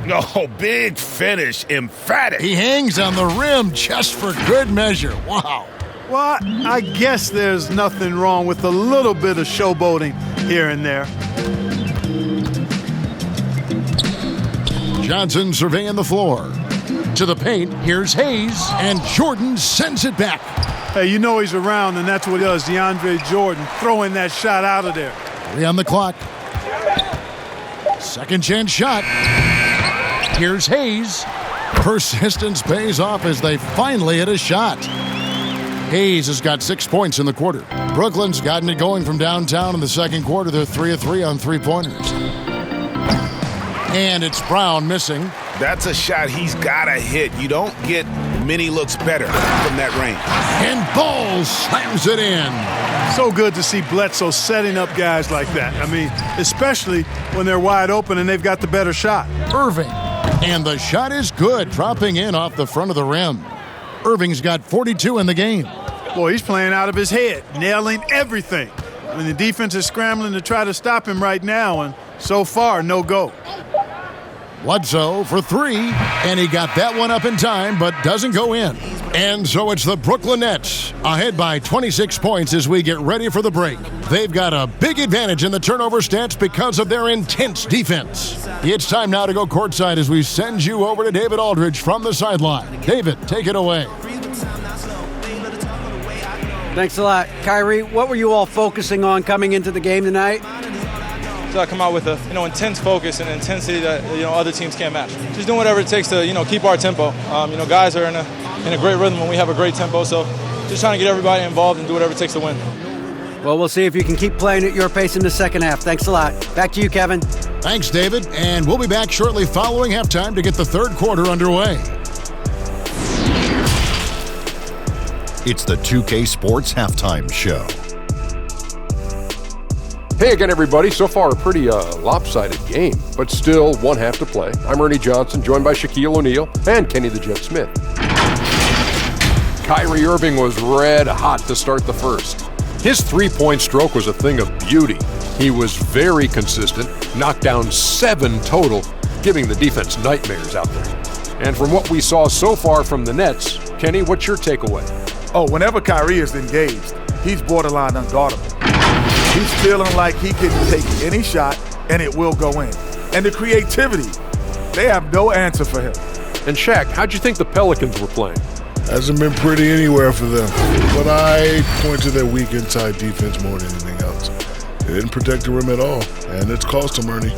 Speaker 7: Oh, big finish. Emphatic.
Speaker 5: He hangs on the rim just for good measure. Wow.
Speaker 8: Well, I guess there's nothing wrong with a little bit of showboating here and there.
Speaker 5: Johnson surveying the floor. To the paint, here's Hayes, and Jordan sends it back.
Speaker 8: Hey, you know he's around, and that's what he does. DeAndre Jordan throwing that shot out of there.
Speaker 5: 3 on the clock. Second chance shot. Here's Hayes. Persistence pays off as they finally hit a shot. Hayes has got 6 points in the quarter. Brooklyn's gotten it going from downtown in the second quarter. They're 3 of 3 on 3-pointers. And it's Brown missing.
Speaker 7: That's a shot he's got to hit. You don't get many looks better from that range.
Speaker 5: And Ball slams it in.
Speaker 8: So good to see Bledsoe setting up guys like that. I mean, especially when they're wide open and they've got the better shot.
Speaker 5: Irving. And the shot is good, dropping in off the front of the rim. Irving's got 42 in the game.
Speaker 8: Boy, he's playing out of his head, nailing everything. I mean, the defense is scrambling to try to stop him right now, and so far, no go.
Speaker 5: Bledsoe for 3, and he got that one up in time, but doesn't go in. And so it's the Brooklyn Nets ahead by 26 points as we get ready for the break. They've got a big advantage in the turnover stats because of their intense defense. It's time now to go courtside as we send you over to David Aldridge from the sideline. David, take it away.
Speaker 6: Thanks a lot. Kyrie, what were you all focusing on coming into the game tonight?
Speaker 9: To come out with a intense focus and intensity that other teams can't match. Just doing whatever it takes to keep our tempo. Guys are in a great rhythm when we have a great tempo. So just trying to get everybody involved and do whatever it takes to win.
Speaker 6: Well, we'll see if you can keep playing at your pace in the second half. Thanks a lot. Back to you, Kevin.
Speaker 5: Thanks, David. And we'll be back shortly following halftime to get the third quarter underway.
Speaker 13: It's the 2K Sports Halftime Show.
Speaker 14: Hey again, everybody. So far, a pretty lopsided game, but still one half to play. I'm Ernie Johnson, joined by Shaquille O'Neal and Kenny the Jet Smith. Kyrie Irving was red hot to start the first. His three-point stroke was a thing of beauty. He was very consistent, knocked down 7 total, giving the defense nightmares out there. And from what we saw so far from the Nets, Kenny, what's your takeaway?
Speaker 15: Oh, whenever Kyrie is engaged, he's borderline unguardable. He's feeling like he can take any shot and it will go in. And the creativity, they have no answer for him.
Speaker 14: And Shaq, how'd you think the Pelicans were playing?
Speaker 16: Hasn't been pretty anywhere for them. But I point to their weak inside defense more than anything else. They didn't protect the rim at all, and it's cost them, Ernie.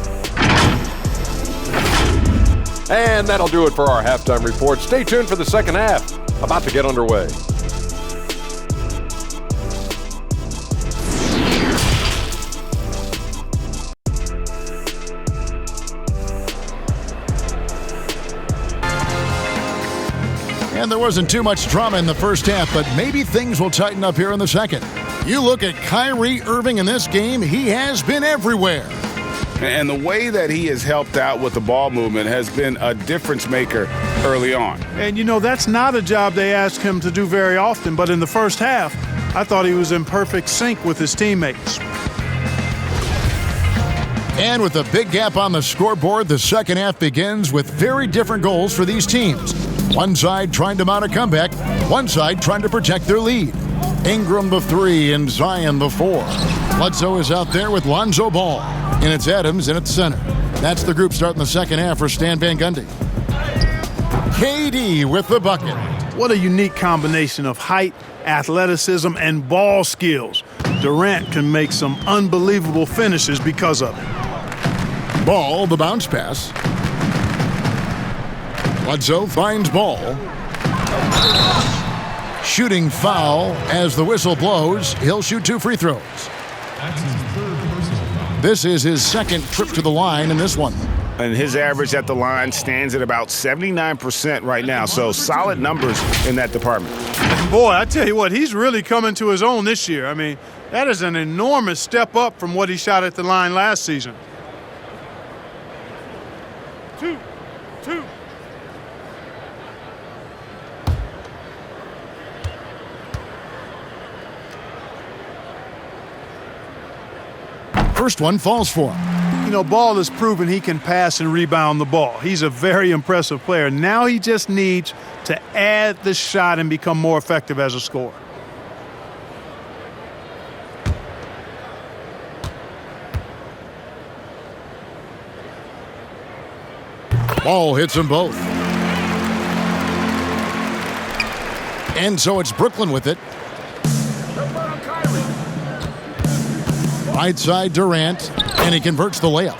Speaker 14: And that'll do it for our halftime report. Stay tuned for the second half, about to get underway.
Speaker 5: And there wasn't too much drama in the first half, but maybe things will tighten up here in the second. You look at Kyrie Irving in this game, he has been everywhere.
Speaker 7: And the way that he has helped out with the ball movement has been a difference maker early on.
Speaker 8: And, you know, that's not a job they ask him to do very often, but in the first half, I thought he was in perfect sync with his teammates.
Speaker 5: And with a big gap on the scoreboard, the second half begins with very different goals for these teams. One side trying to mount a comeback, one side trying to protect their lead. Ingram the 3 and Zion the 4. Bledsoe is out there with Lonzo Ball. And it's Adams in at center. That's the group starting the second half for Stan Van Gundy. KD with the bucket.
Speaker 8: What a unique combination of height, athleticism, and ball skills. Durant can make some unbelievable finishes because of it.
Speaker 5: Ball, the bounce pass. Bledsoe finds Ball. Shooting foul as the whistle blows. He'll shoot 2 free throws. This is his second trip to the line in this one.
Speaker 7: And his average at the line stands at about 79% right now, so solid numbers in that department.
Speaker 8: Boy, I tell you what, he's really coming to his own this year. I mean, that is an enormous step up from what he shot at the line last season. 2.
Speaker 5: First one falls for him.
Speaker 8: You know, Ball has proven he can pass and rebound the ball. He's a very impressive player. Now he just needs to add the shot and become more effective as a scorer.
Speaker 5: Ball hits them both. And so it's Brooklyn with it. Right side Durant, and he converts the layup.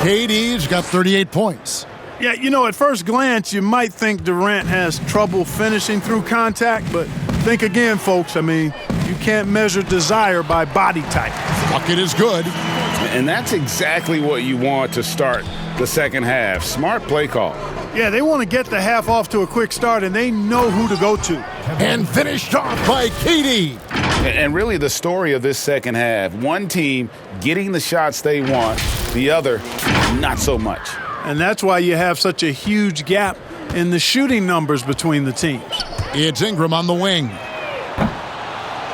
Speaker 5: KD's got 38 points.
Speaker 8: Yeah, you know, at first glance, you might think Durant has trouble finishing through contact, but think again, folks. I mean, you can't measure desire by body type.
Speaker 5: Bucket is good.
Speaker 7: And that's exactly what you want to start the second half. Smart play call.
Speaker 8: Yeah, they want to get the half off to a quick start, and they know who to go to.
Speaker 5: And finished off by KD.
Speaker 7: And really the story of this second half, one team getting the shots they want, the other not so much.
Speaker 8: And that's why you have such a huge gap in the shooting numbers between the teams.
Speaker 5: It's Ingram on the wing.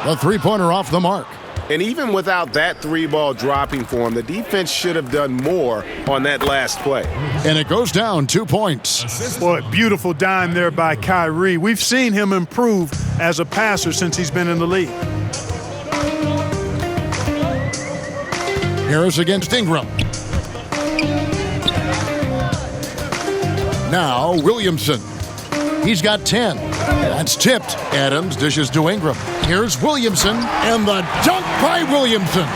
Speaker 5: The three-pointer off the mark.
Speaker 7: And even without that 3-ball dropping for him, the defense should have done more on that last play.
Speaker 5: And it goes down 2 points.
Speaker 8: Boy, beautiful dime there by Kyrie. We've seen him improve as a passer since he's been in the league.
Speaker 5: Harris against Ingram. Now Williamson. He's got 10. That's tipped. Adams dishes to Ingram. Here's Williamson, and the dunk by Williamson.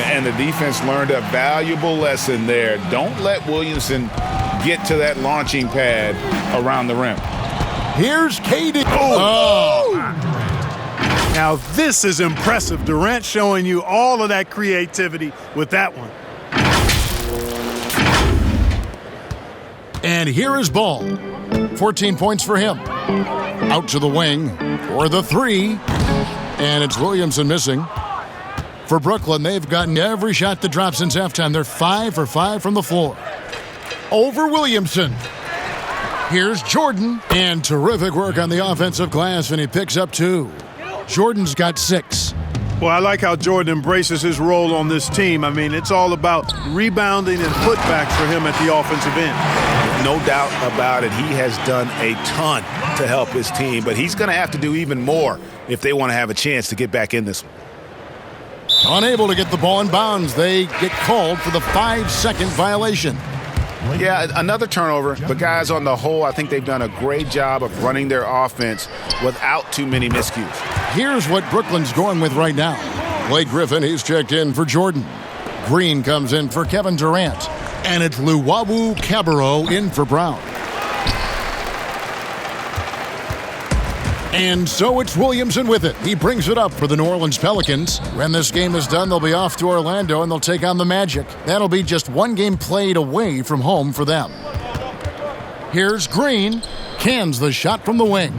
Speaker 7: And the defense learned a valuable lesson there. Don't let Williamson get to that launching pad around the rim.
Speaker 5: Here's KD. Oh.
Speaker 8: Now this is impressive. Durant showing you all of that creativity with that one.
Speaker 5: And here is Ball. 14 points for him. Out to the wing for the 3. And it's Williamson missing. For Brooklyn, they've gotten every shot that dropped since halftime. They're 5 for 5 from the floor. Over Williamson. Here's Jordan. And terrific work on the offensive glass, and he picks up 2. Jordan's got 6.
Speaker 8: Well, I like how Jordan embraces his role on this team. I mean, it's all about rebounding and putbacks for him at the offensive end.
Speaker 7: No doubt about it. He has done a ton to help his team, but he's going to have to do even more if they want to have a chance to get back in this one.
Speaker 5: Unable to get the ball in bounds, they get called for the 5-second violation.
Speaker 7: Yeah, another turnover, but guys, on the whole, I think they've done a great job of running their offense without too many miscues.
Speaker 5: Here's what Brooklyn's going with right now. Blake Griffin, he's checked in for Jordan. Green comes in for Kevin Durant. And it's Luwawu Cabarrot in for Brown. And so it's Williamson with it. He brings it up for the New Orleans Pelicans. When this game is done, they'll be off to Orlando and they'll take on the Magic. That'll be just one game played away from home for them. Here's Green. Cans the shot from the wing.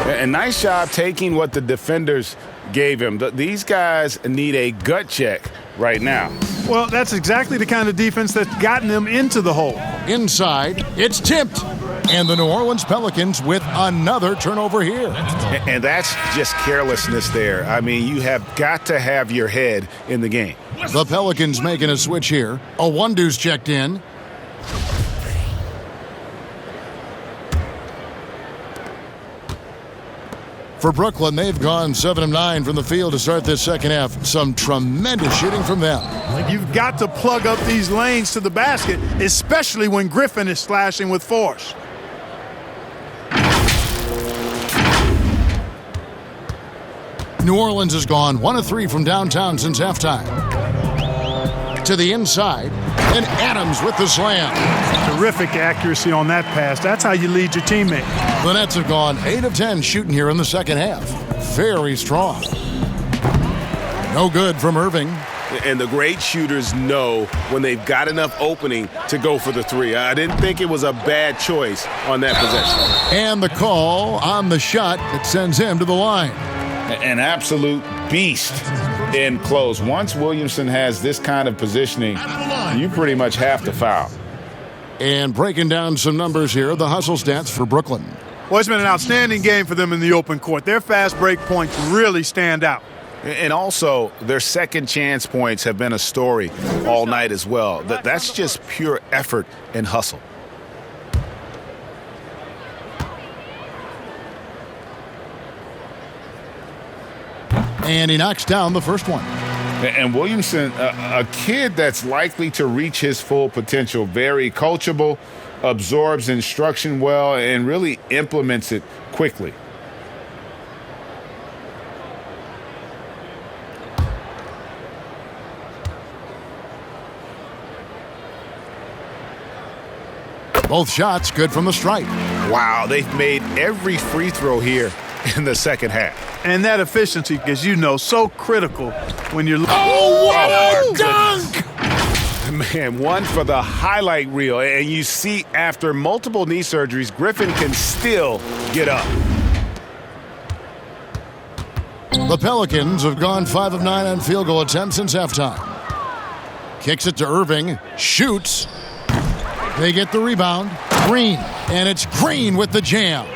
Speaker 7: And nice job taking what the defenders gave him. These guys need a gut check right now.
Speaker 8: Well, that's exactly the kind of defense that's gotten them into the hole.
Speaker 5: Inside, it's tipped. And the New Orleans Pelicans with another turnover here.
Speaker 7: And that's just carelessness there. I mean, you have got to have your head in the game.
Speaker 5: The Pelicans making a switch here. Owundu's checked in. For Brooklyn, they've gone 7 of 9 from the field to start this second half. Some tremendous shooting from them.
Speaker 8: You've got to plug up these lanes to the basket, especially when Griffin is slashing with force.
Speaker 5: New Orleans has gone 1 of 3 from downtown since halftime. To the inside, and Adams with the slam.
Speaker 8: Terrific accuracy on that pass. That's how you lead your teammate.
Speaker 5: The Nets have gone 8 of 10 shooting here in the second half. Very strong. No good from Irving.
Speaker 7: And the great shooters know when they've got enough opening to go for the three. I didn't think it was a bad choice on that possession.
Speaker 5: And the call on the shot that sends him to the line.
Speaker 7: An absolute beast in close. Once Williamson has this kind of positioning, you pretty much have to foul.
Speaker 5: And breaking down some numbers here, the hustle stats for Brooklyn.
Speaker 8: Well, it's been an outstanding game for them in the open court. Their fast break points really stand out.
Speaker 7: And also, their second chance points have been a story all night as well. That's just pure effort and hustle.
Speaker 5: And he knocks down the first one.
Speaker 7: And Williamson, a kid that's likely to reach his full potential, very coachable, absorbs instruction well, and really implements it quickly.
Speaker 5: Both shots good from the stripe.
Speaker 7: Wow, they've made every free throw here in the second half.
Speaker 8: And that efficiency, as you know, so critical when you're looking.
Speaker 5: Oh, what a dunk!
Speaker 7: Man, one for the highlight reel. And you see, after multiple knee surgeries, Griffin can still get up.
Speaker 5: The Pelicans have gone 5 of 9 on field goal attempts since halftime. Kicks it to Irving. Shoots. They get the rebound. Green. And it's Green with the jam.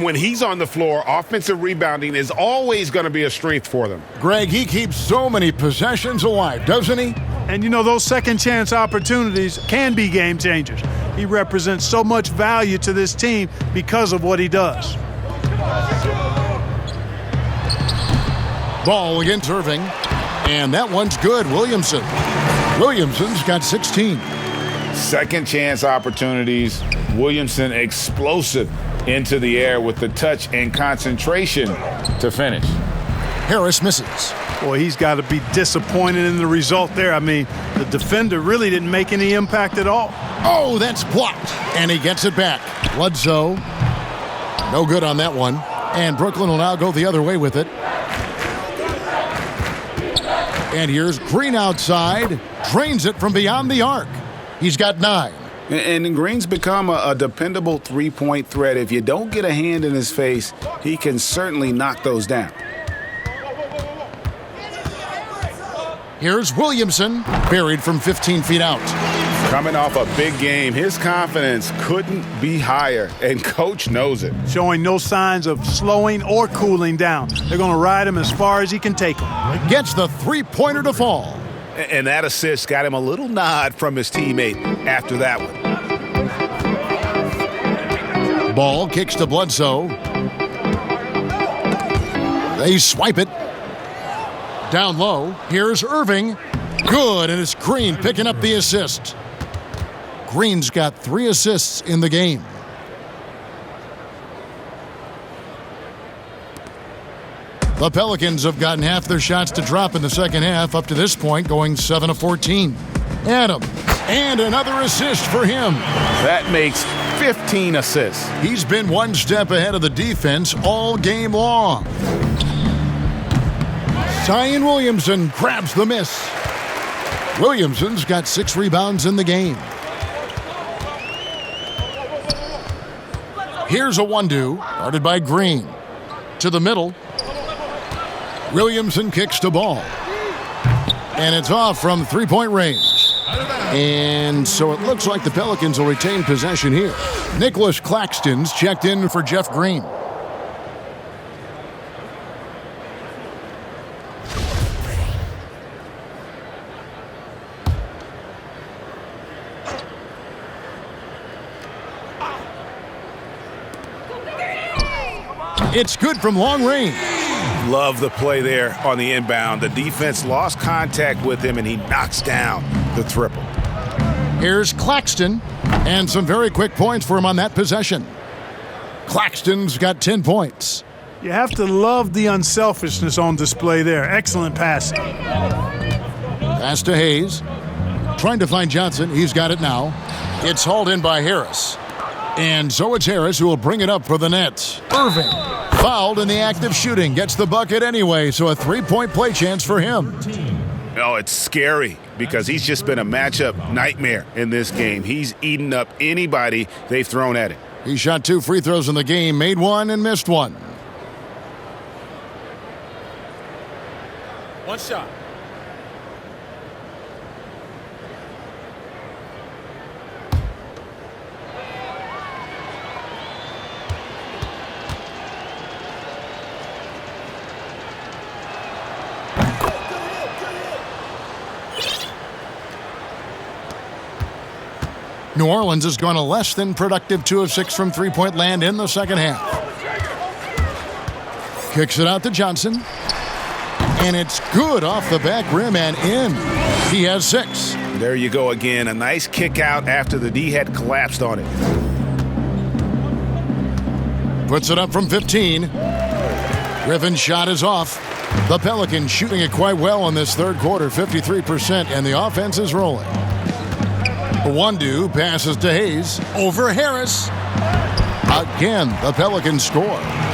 Speaker 7: When he's on the floor, offensive rebounding is always going to be a strength for them.
Speaker 5: Greg, he keeps so many possessions alive, doesn't he?
Speaker 8: And you know, those second chance opportunities can be game changers. He represents so much value to this team because of what he does.
Speaker 5: Ball against Irving. And that one's good, Williamson. Williamson's got 16.
Speaker 7: Second chance opportunities. Williamson explosive into the air with the touch and concentration to finish.
Speaker 5: Harris misses.
Speaker 8: Boy, he's got to be disappointed in the result there. I mean, the defender really didn't make any impact at all.
Speaker 5: Oh, that's blocked. And he gets it back. Bledsoe. No good on that one. And Brooklyn will now go the other way with it. And here's Green outside. Drains it from beyond the arc. He's got 9.
Speaker 7: And Green's become a dependable three-point threat. If you don't get a hand in his face, he can certainly knock those down.
Speaker 5: Here's Williamson, buried from 15 feet out.
Speaker 7: Coming off a big game, his confidence couldn't be higher, and Coach knows it.
Speaker 8: Showing no signs of slowing or cooling down. They're going to ride him as far as he can take him.
Speaker 5: Gets the three-pointer to fall.
Speaker 7: And that assist got him a little nod from his teammate after that one.
Speaker 5: Ball kicks to Bledsoe. They swipe it. Down low. Here's Irving. Good, and it's Green picking up the assist. Green's got 3 assists in the game. The Pelicans have gotten half their shots to drop in the second half, up to this point going 7 of 14. Adams, and another assist for him.
Speaker 7: That makes 15 assists.
Speaker 5: He's been one step ahead of the defense all game long. Zion Williamson grabs the miss. Williamson's got 6 rebounds in the game. Here's a 1-2, guarded by Green. To the middle. Williamson kicks the ball. And it's off from three-point range. And so it looks like the Pelicans will retain possession here. Nicholas Claxton's checked in for Jeff Green. It's good from long range.
Speaker 7: Love the play there on the inbound. The defense lost contact with him, and he knocks down the triple.
Speaker 5: Here's Claxton, and some very quick points for him on that possession. Claxton's got 10 points.
Speaker 8: You have to love the unselfishness on display there. Excellent passing.
Speaker 5: Pass to Hayes. Trying to find Johnson. He's got it now. It's hauled in by Harris. And so it's Harris who will bring it up for the Nets. Irving, fouled in the act of shooting, gets the bucket anyway, so a 3-point play chance for him.
Speaker 7: Oh, it's scary because he's just been a matchup nightmare in this game. He's eaten up anybody they've thrown at him.
Speaker 5: He shot 2 free throws in the game, made 1 and missed 1.
Speaker 17: One shot.
Speaker 5: New Orleans has gone a less than productive 2 of 6 from three-point land in the second half. Kicks it out to Johnson. And it's good off the back rim and in. He has 6.
Speaker 7: There you go again. A nice kick out after the D had collapsed on it.
Speaker 5: Puts it up from 15. Griffin's shot is off. The Pelicans shooting it quite well in this third quarter, 53%, and the offense is rolling. Wandu passes to Hayes over Harris. Again, the Pelicans score.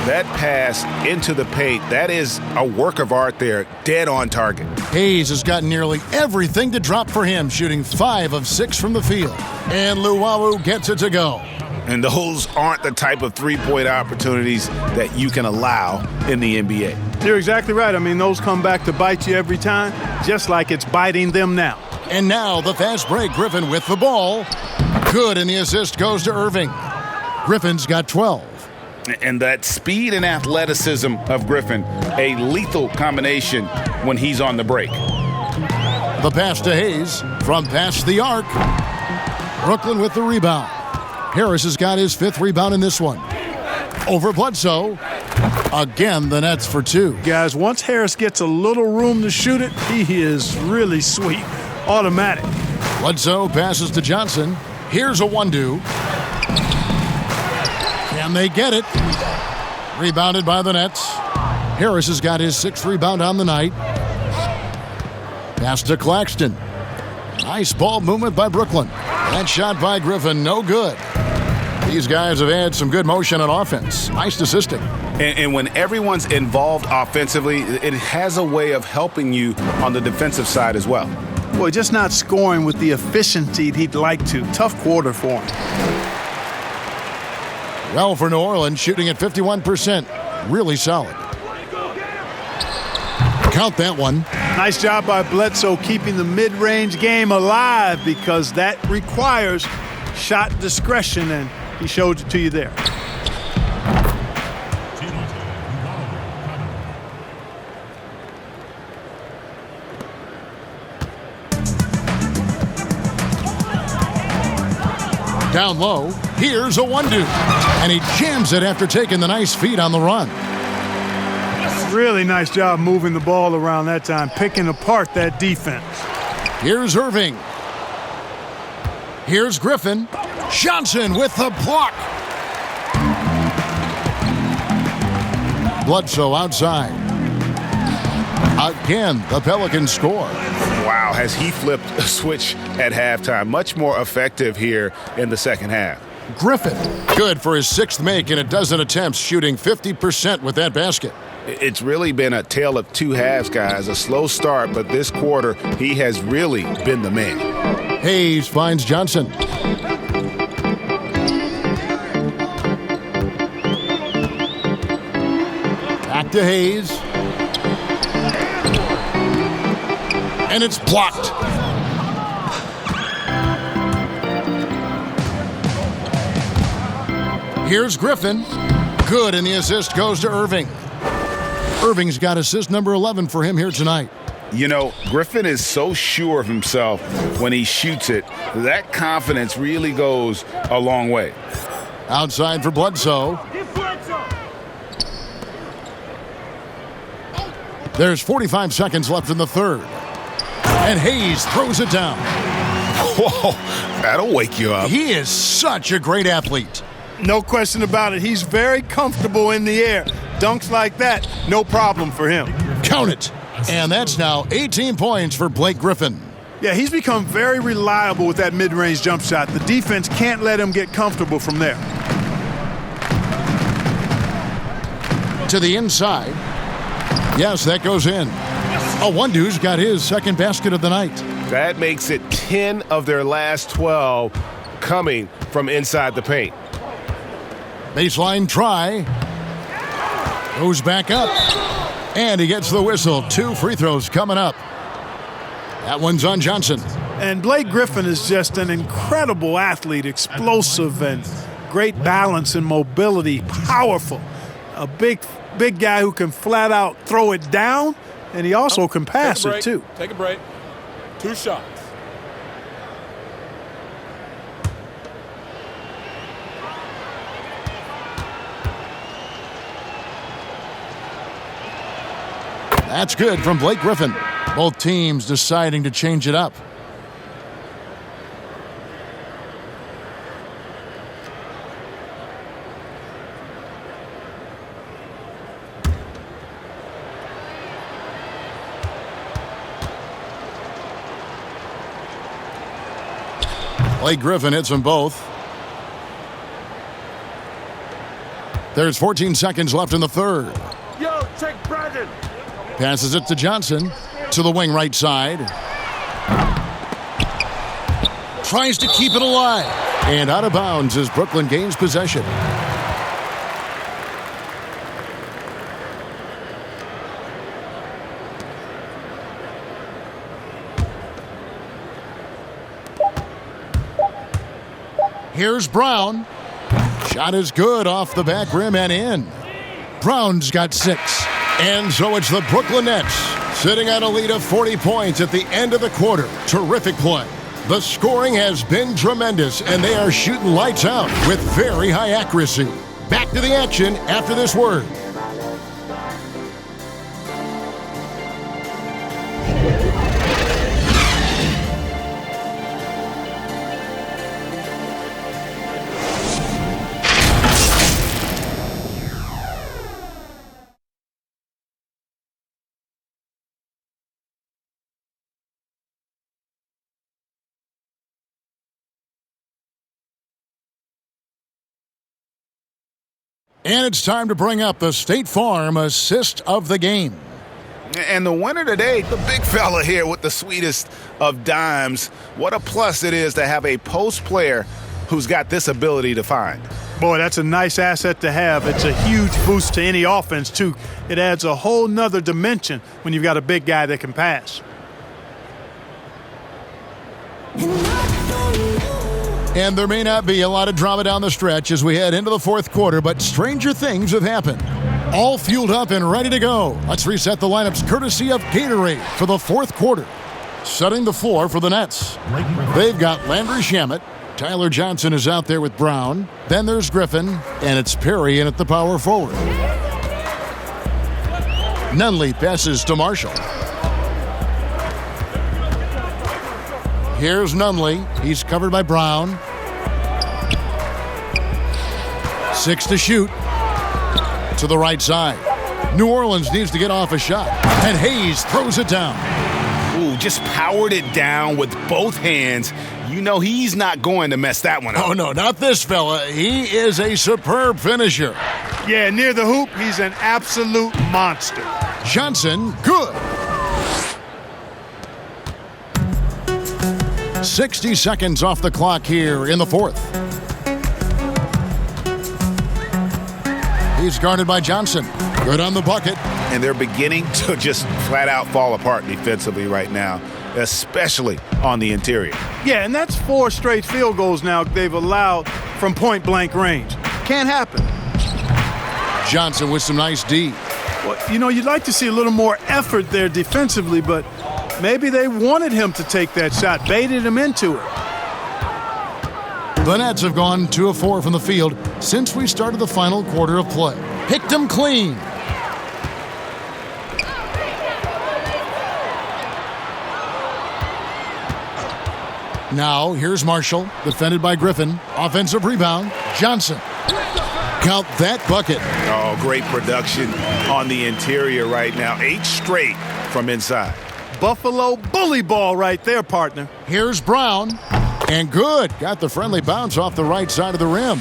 Speaker 7: That pass into the paint, that is a work of art there, dead on target.
Speaker 5: Hayes has got nearly everything to drop for him, shooting 5 of 6 from the field. And Luwawu gets it to go.
Speaker 7: And those aren't the type of three-point opportunities that you can allow in the NBA.
Speaker 8: You're exactly right. I mean, those come back to bite you every time, just like it's biting them now.
Speaker 5: And now the fast break. Griffin with the ball. Good, and the assist goes to Irving. Griffin's got 12.
Speaker 7: And that speed and athleticism of Griffin, a lethal combination when he's on the break.
Speaker 5: The pass to Hayes from past the arc. Brooklyn with the rebound. Harris has got his 5th rebound in this one. Over Bledsoe. Again, the Nets for 2.
Speaker 8: Guys, once Harris gets a little room to shoot it, he is really sweet. Automatic.
Speaker 5: Bledsoe passes to Johnson. Here's a 1-2. Can they get it? Rebounded by the Nets. Harris has got his 6th rebound on the night. Pass to Claxton. Nice ball movement by Brooklyn. That shot by Griffin, no good. These guys have had some good motion on offense. Nice assisting.
Speaker 7: And when everyone's involved offensively, it has a way of helping you on the defensive side as well.
Speaker 8: Boy, just not scoring with the efficiency he'd like to. Tough quarter for him.
Speaker 5: Well, for New Orleans, shooting at 51%. Really solid. Count that one.
Speaker 8: Nice job by Bledsoe keeping the mid-range game alive because that requires shot discretion, and he showed it to you there.
Speaker 5: Down low, here's a 1-2. And he jams it after taking the nice feed on the run.
Speaker 8: Really nice job moving the ball around that time, picking apart that defense.
Speaker 5: Here's Irving. Here's Griffin. Johnson with the block. Bledsoe outside. Again, the Pelicans score.
Speaker 7: Wow, has he flipped a switch at halftime. Much more effective here in the second half.
Speaker 5: Griffin, good for his 6th make in a dozen attempts, shooting 50% with that basket.
Speaker 7: It's really been a tale of two halves, guys. A slow start, but this quarter, he has really been the man.
Speaker 5: Hayes finds Johnson. Back to Hayes. And it's blocked. Here's Griffin. Good, and the assist goes to Irving. Irving's got assist number 11 for him here tonight.
Speaker 7: You know, Griffin is so sure of himself when he shoots it. That confidence really goes a long way.
Speaker 5: Outside for Bledsoe. There's 45 seconds left in the third. And Hayes throws it down.
Speaker 7: Whoa, that'll wake you up.
Speaker 5: He is such a great athlete.
Speaker 8: No question about it. He's very comfortable in the air. Dunks like that, no problem for him.
Speaker 5: Count it. And that's now 18 points for Blake Griffin.
Speaker 8: Yeah, he's become very reliable with that mid-range jump shot. The defense can't let him get comfortable from there.
Speaker 5: To the inside. Yes, that goes in. Wondu's got his second basket of the night.
Speaker 7: That makes it 10 of their last 12 coming from inside the paint.
Speaker 5: Baseline try. Goes back up. And he gets the whistle. 2 free throws coming up. That one's on Johnson.
Speaker 8: And Blake Griffin is just an incredible athlete, explosive and great balance and mobility, powerful. A big guy who can flat out throw it down, and he also can pass it too.
Speaker 17: Take a break. 2 shots.
Speaker 5: That's good from Blake Griffin. Both teams deciding to change it up. Blake Griffin hits them both. There's 14 seconds left in the third.
Speaker 11: Yo, check Brandon.
Speaker 5: Passes it to Johnson. To the wing right side. Tries to keep it alive. And out of bounds as Brooklyn gains possession. Here's Brown. Shot is good off the back rim and in. Brown's got 6. And so it's the Brooklyn Nets sitting at a lead of 40 points at the end of the quarter. Terrific play. The scoring has been tremendous, and they are shooting lights out with very high accuracy. Back to the action after this word. And it's time to bring up the State Farm assist of the game.
Speaker 7: And the winner today, the big fella here with the sweetest of dimes. What a plus it is to have a post player who's got this ability to find.
Speaker 8: Boy, that's a nice asset to have. It's a huge boost to any offense, too. It adds a whole nother dimension when you've got a big guy that can pass.
Speaker 5: And there may not be a lot of drama down the stretch as we head into the fourth quarter, but stranger things have happened. All fueled up and ready to go. Let's reset the lineups courtesy of Gatorade for the fourth quarter. Setting the floor for the Nets. They've got Landry Shamet. Tyler Johnson is out there with Brown. Then there's Griffin, and it's Perry in at the power forward. Nunley passes to Marshall. Here's Nunley. He's covered by Brown. 6 to shoot. To the right side. New Orleans needs to get off a shot. And Hayes throws it down.
Speaker 7: Ooh, just powered it down with both hands. You know he's not going to mess that one up.
Speaker 5: Oh, no, not this fella. He is a superb finisher.
Speaker 8: Yeah, near the hoop, he's an absolute monster.
Speaker 5: Johnson, good. 60 seconds off the clock here in the fourth. He's guarded by Johnson. Good on the bucket.
Speaker 7: And they're beginning to just flat out fall apart defensively right now, especially on the interior.
Speaker 8: Yeah, and that's 4 straight field goals now they've allowed from point-blank range. Can't happen.
Speaker 5: Johnson with some nice D.
Speaker 8: Well, you know, you'd like to see a little more effort there defensively, but maybe they wanted him to take that shot, baited him into it.
Speaker 5: The Nets have gone 2 of 4 from the field since we started the final quarter of play. Picked him clean. Now, here's Marshall, defended by Griffin. Offensive rebound, Johnson. Count that bucket.
Speaker 7: Oh, great production on the interior right now. 8 straight from inside.
Speaker 8: Buffalo bully ball right there, partner.
Speaker 5: Here's Brown. And good. Got the friendly bounce off the right side of the rim.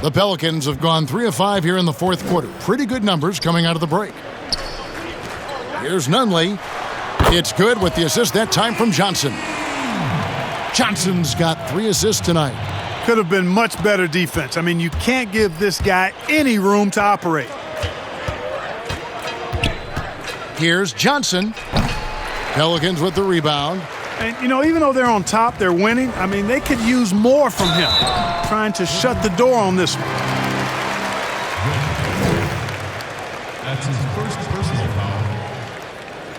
Speaker 5: The Pelicans have gone 3 of 5 here in the fourth quarter. Pretty good numbers coming out of the break. Here's Nunley. It's good with the assist that time from Johnson. Johnson's got 3 assists tonight.
Speaker 8: Could have been much better defense. I mean, you can't give this guy any room to operate.
Speaker 5: Here's Johnson. Pelicans with the rebound.
Speaker 8: And, you know, even though they're on top, they're winning. I mean, they could use more from him. Trying to shut the door on this one.
Speaker 5: That's his first personal foul.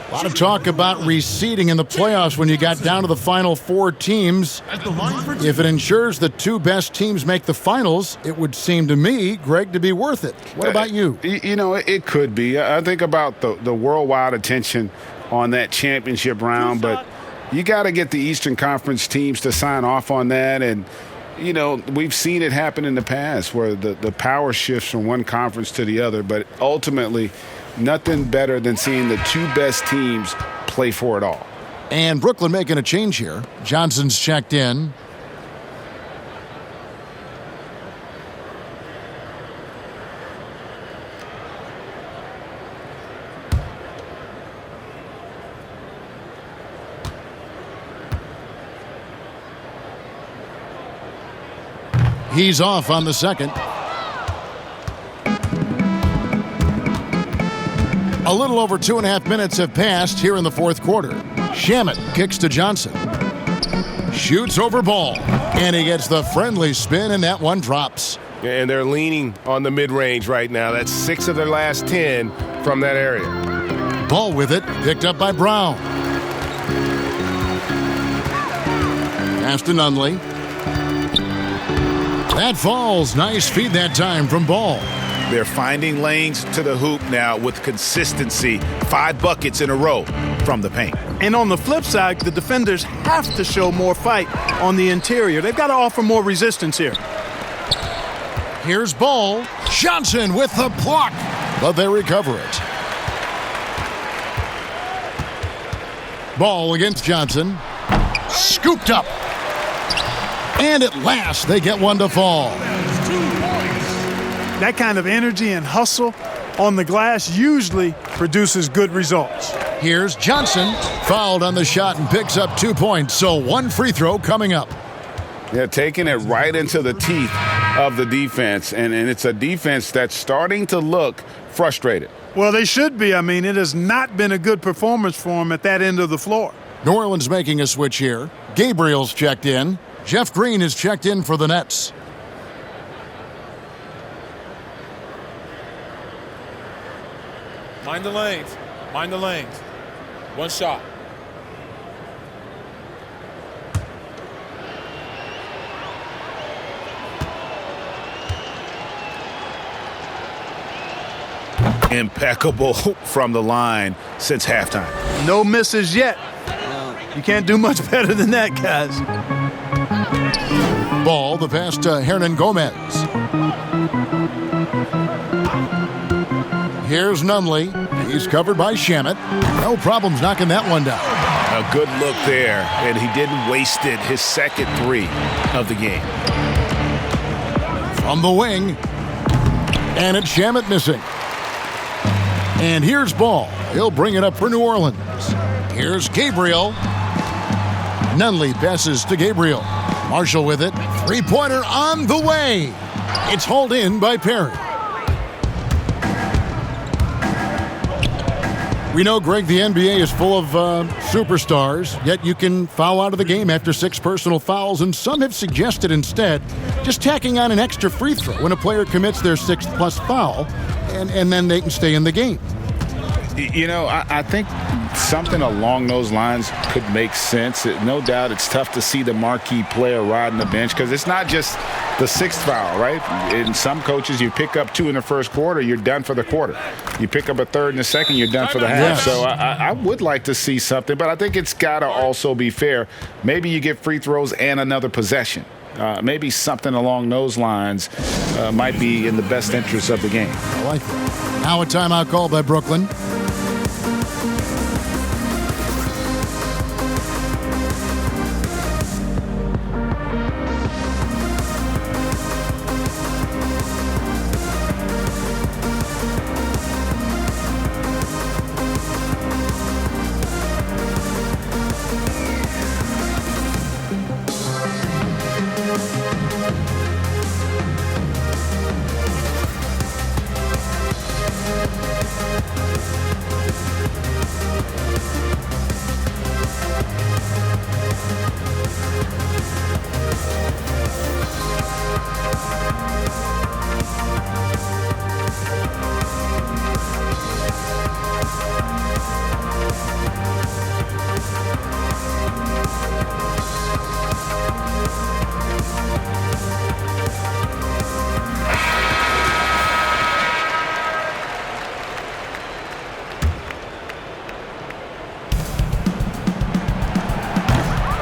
Speaker 5: A lot of talk about reseeding in the playoffs when you got down to the final 4 teams. If it ensures the 2 best teams make the finals, it would seem to me, Greg, to be worth it. What about you?
Speaker 7: You know, it could be. I think about the worldwide attention on that championship round, but you got to get the Eastern Conference teams to sign off on that. And, you know, we've seen it happen in the past where the power shifts from one conference to the other, but ultimately nothing better than seeing the 2 best teams play for it all.
Speaker 5: And Brooklyn making a change here. Johnson's checked in. He's off on the second. A little over 2.5 minutes have passed here in the fourth quarter. Shamet kicks to Johnson. Shoots over Ball. And he gets the friendly spin, and that one drops.
Speaker 18: And they're leaning on the mid-range right now. That's 6 of their last 10 from that area.
Speaker 5: Ball with it, picked up by Brown. Pass to Nunley. That falls. Nice feed that time from Ball.
Speaker 7: They're finding lanes to the hoop now with consistency. 5 buckets in a row from the paint.
Speaker 8: And on the flip side, the defenders have to show more fight on the interior. They've got to offer more resistance here.
Speaker 5: Here's Ball. Johnson with the block, but they recover it. Ball against Johnson. Scooped up. And at last, they get one to fall.
Speaker 8: That kind of energy and hustle on the glass usually produces good results.
Speaker 5: Here's Johnson, fouled on the shot and picks up 2 points, so 1 free throw coming up.
Speaker 7: Yeah, taking it right into the teeth of the defense, and it's a defense that's starting to look frustrated.
Speaker 8: Well, they should be. I mean, it has not been a good performance for them at that end of the floor.
Speaker 5: New Orleans making a switch here. Gabriel's checked in. Jeff Green is checked in for the Nets.
Speaker 17: Mind the lanes. Mind the lanes. 1 shot.
Speaker 7: Impeccable from the line since halftime.
Speaker 8: No misses yet. You can't do much better than that, guys.
Speaker 5: Ball, the pass to Hernan Gomez. Here's Nunley. He's covered by Shamet. No problems knocking that one down.
Speaker 7: A good look there, and he didn't waste it. His second three of the game.
Speaker 5: From the wing. And it's Shamet missing. And here's Ball. He'll bring it up for New Orleans. Here's Gabriel. Nunley passes to Gabriel. Marshall with it. Three-pointer on the way. It's hauled in by Perry. We know, Greg, the NBA is full of superstars, yet you can foul out of the game after 6 personal fouls, and some have suggested instead just tacking on an extra free throw when a player commits their 6th+ foul, and then they can stay in the game.
Speaker 7: You know, I think something along those lines could make sense. No doubt it's tough to see the marquee player riding the bench because it's not just the 6th foul, right? In some coaches, you pick up 2 in the first quarter, you're done for the quarter. You pick up a 3rd in the second, you're done for the half.
Speaker 5: Yes.
Speaker 7: So I would like to see something, but I think it's got to also be fair. Maybe you get free throws and another possession. Maybe something along those lines might be in the best interest of the game.
Speaker 5: I like that. Now a timeout called by Brooklyn.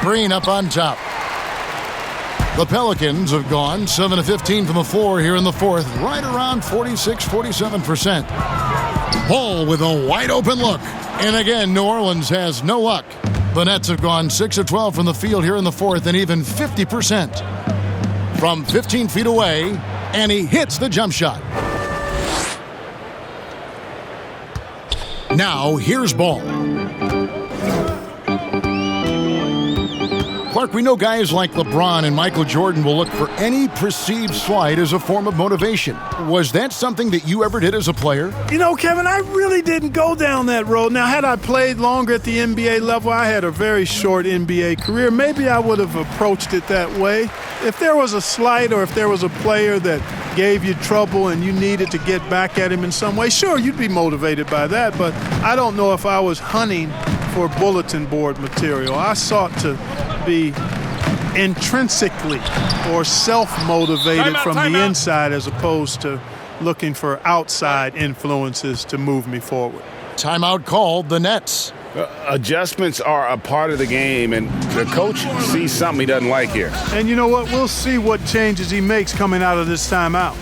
Speaker 5: Green up on top. The Pelicans have gone 7 of 15 from the floor here in the fourth, right around 46-47%. Ball with a wide open look. And again, New Orleans has no luck. The Nets have gone 6 of 12 from the field here in the fourth and even 50%. From 15 feet away, and he hits the jump shot. Now, here's Ball. Clark, we know guys like LeBron and Michael Jordan will look for any perceived slight as a form of motivation. Was that something that you ever did as a player?
Speaker 8: You know, Kevin, I really didn't go down that road. Now, had I played longer at the NBA level, I had a very short NBA career, maybe I would have approached it that way. If there was a slight or if there was a player that gave you trouble and you needed to get back at him in some way, sure, you'd be motivated by that, but I don't know if I was hunting for bulletin board material. I sought to be intrinsically or self-motivated from the inside as opposed to looking for outside influences to move me forward.
Speaker 5: Timeout called, the Nets.
Speaker 7: Adjustments are a part of the game, and the coach sees something he doesn't like here.
Speaker 8: And you know what? We'll see what changes he makes coming out of this timeout.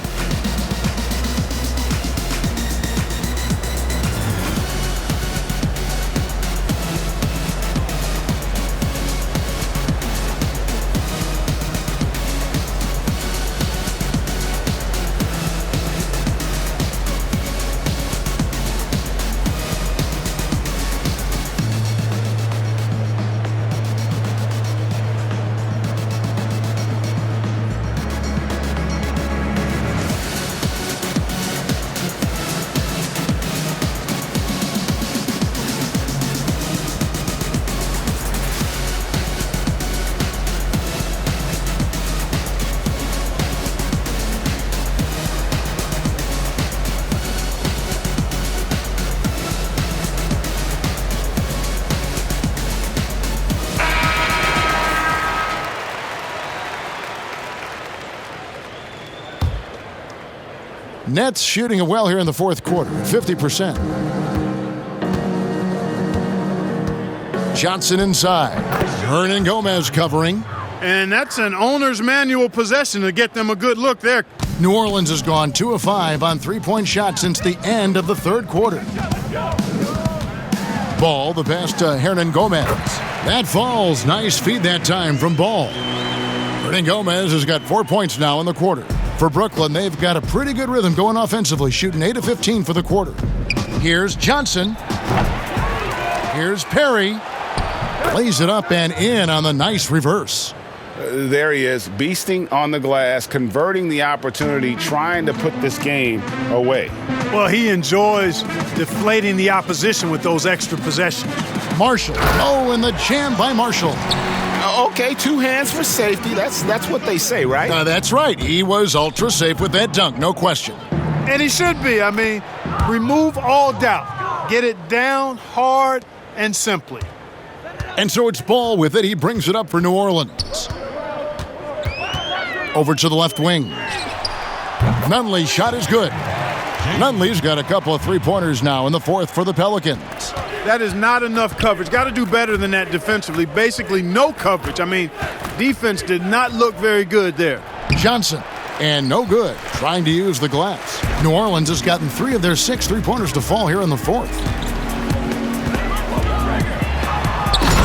Speaker 5: Nets shooting it well here in the fourth quarter, 50%. Johnson inside. Hernan Gomez covering.
Speaker 8: And that's an owner's manual possession to get them a good look there.
Speaker 5: New Orleans has gone 2 of 5 on three-point shots since the end of the third quarter. Ball, the pass to Hernan Gomez. That falls. Nice feed that time from Ball. Hernan Gomez has got 4 points now in the quarter. For Brooklyn, they've got a pretty good rhythm going offensively, shooting 8 of 15 for the quarter. Here's Johnson. Here's Perry. Lays it up and in on the nice reverse.
Speaker 7: There he is, beasting on the glass, converting the opportunity, trying to put this game away.
Speaker 8: Well, he enjoys deflating the opposition with those extra possessions.
Speaker 5: Marshall. Oh, and the jam by Marshall.
Speaker 7: Okay, 2 hands for safety. That's what they say, right?
Speaker 5: That's right. He was ultra safe with that dunk, no question.
Speaker 8: And he should be. I mean, remove all doubt. Get it down hard and simply.
Speaker 5: And so it's Ball with it. He brings it up for New Orleans. Over to the left wing. Nunley's shot is good. Nunley's got a couple of three-pointers now in the fourth for the Pelicans.
Speaker 8: That is not enough coverage. Got to do better than that defensively. Basically no coverage. I mean, defense did not look very good there.
Speaker 5: Johnson, and no good, trying to use the glass. New Orleans has gotten 3 of their 6 three-pointers to fall here in the fourth.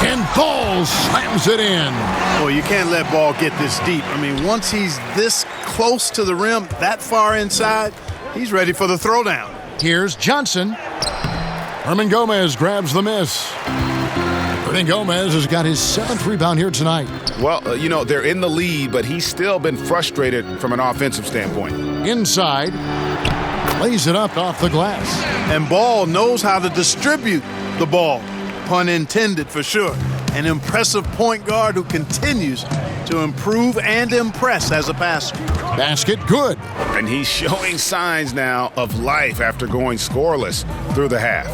Speaker 5: And Ball slams it in.
Speaker 8: Well, you can't let Ball get this deep. I mean, once he's this close to the rim, that far inside, he's ready for the throwdown.
Speaker 5: Here's Johnson. Hernan Gomez grabs the miss. Hernan Gomez has got his 7th rebound here tonight.
Speaker 7: Well, they're in the lead, but he's still been frustrated from an offensive standpoint.
Speaker 5: Inside. Lays it up off the glass.
Speaker 8: And Ball knows how to distribute the ball. Pun intended for sure. An impressive point guard who continues to improve and impress as a passer.
Speaker 5: Basket good.
Speaker 7: And he's showing signs now of life after going scoreless through the half.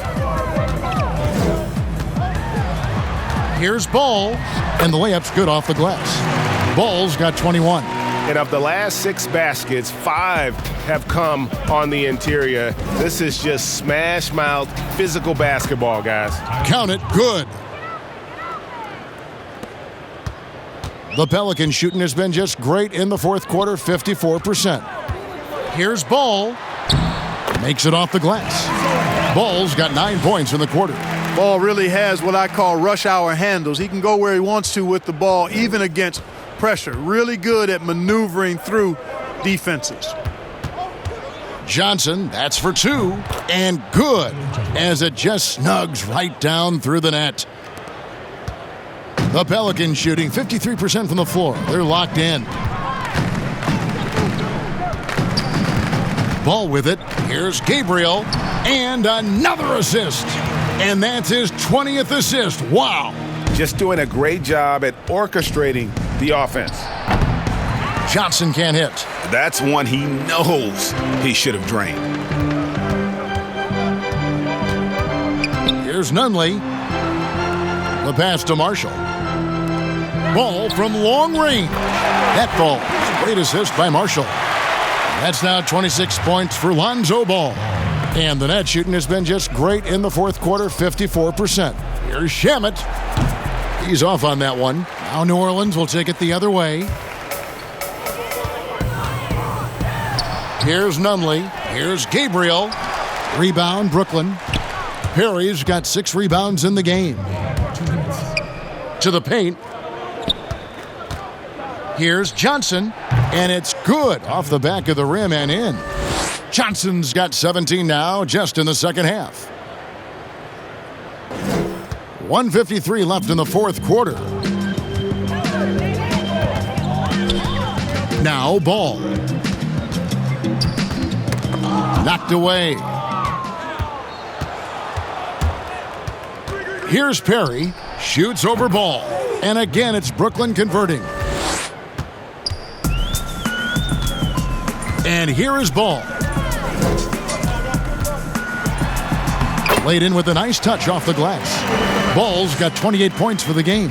Speaker 5: Here's Ball, and the layup's good off the glass. Ball's got 21.
Speaker 18: And of the last 6 baskets, 5 have come on the interior. This is just smash mouth physical basketball, guys.
Speaker 5: Count it, good. The Pelicans shooting has been just great in the fourth quarter, 54%. Here's Ball. Makes it off the glass. Ball's got 9 points in the quarter.
Speaker 8: Ball really has what I call rush hour handles. He can go where he wants to with the ball, even against pressure. Really good at maneuvering through defenses.
Speaker 5: Johnson, that's for 2, and good, as it just snugs right down through the net. The Pelicans shooting 53% from the floor. They're locked in. Ball with it. Here's Gabriel, and another assist. And that's his 20th assist. Wow.
Speaker 7: Just doing a great job at orchestrating the offense.
Speaker 5: Johnson can't hit.
Speaker 7: That's one he knows he should have drained.
Speaker 5: Here's Nunley. The pass to Marshall. Ball from long range. That ball. Great assist by Marshall. That's now 26 points for Lonzo Ball. And the net shooting has been just great in the fourth quarter, 54%. Here's Shamet. He's off on that one. Now New Orleans will take it the other way. Here's Nunley. Here's Gabriel. Rebound, Brooklyn. Perry's got 6 rebounds in the game. To the paint. Here's Johnson, and it's good off the back of the rim and in. Johnson's got 17 now, just in the second half. 1:53 left in the fourth quarter. Now Ball. Knocked away. Here's Perry. Shoots over Ball. And again, it's Brooklyn converting. And here is Ball. Laid in with a nice touch off the glass. Ball's got 28 points for the game.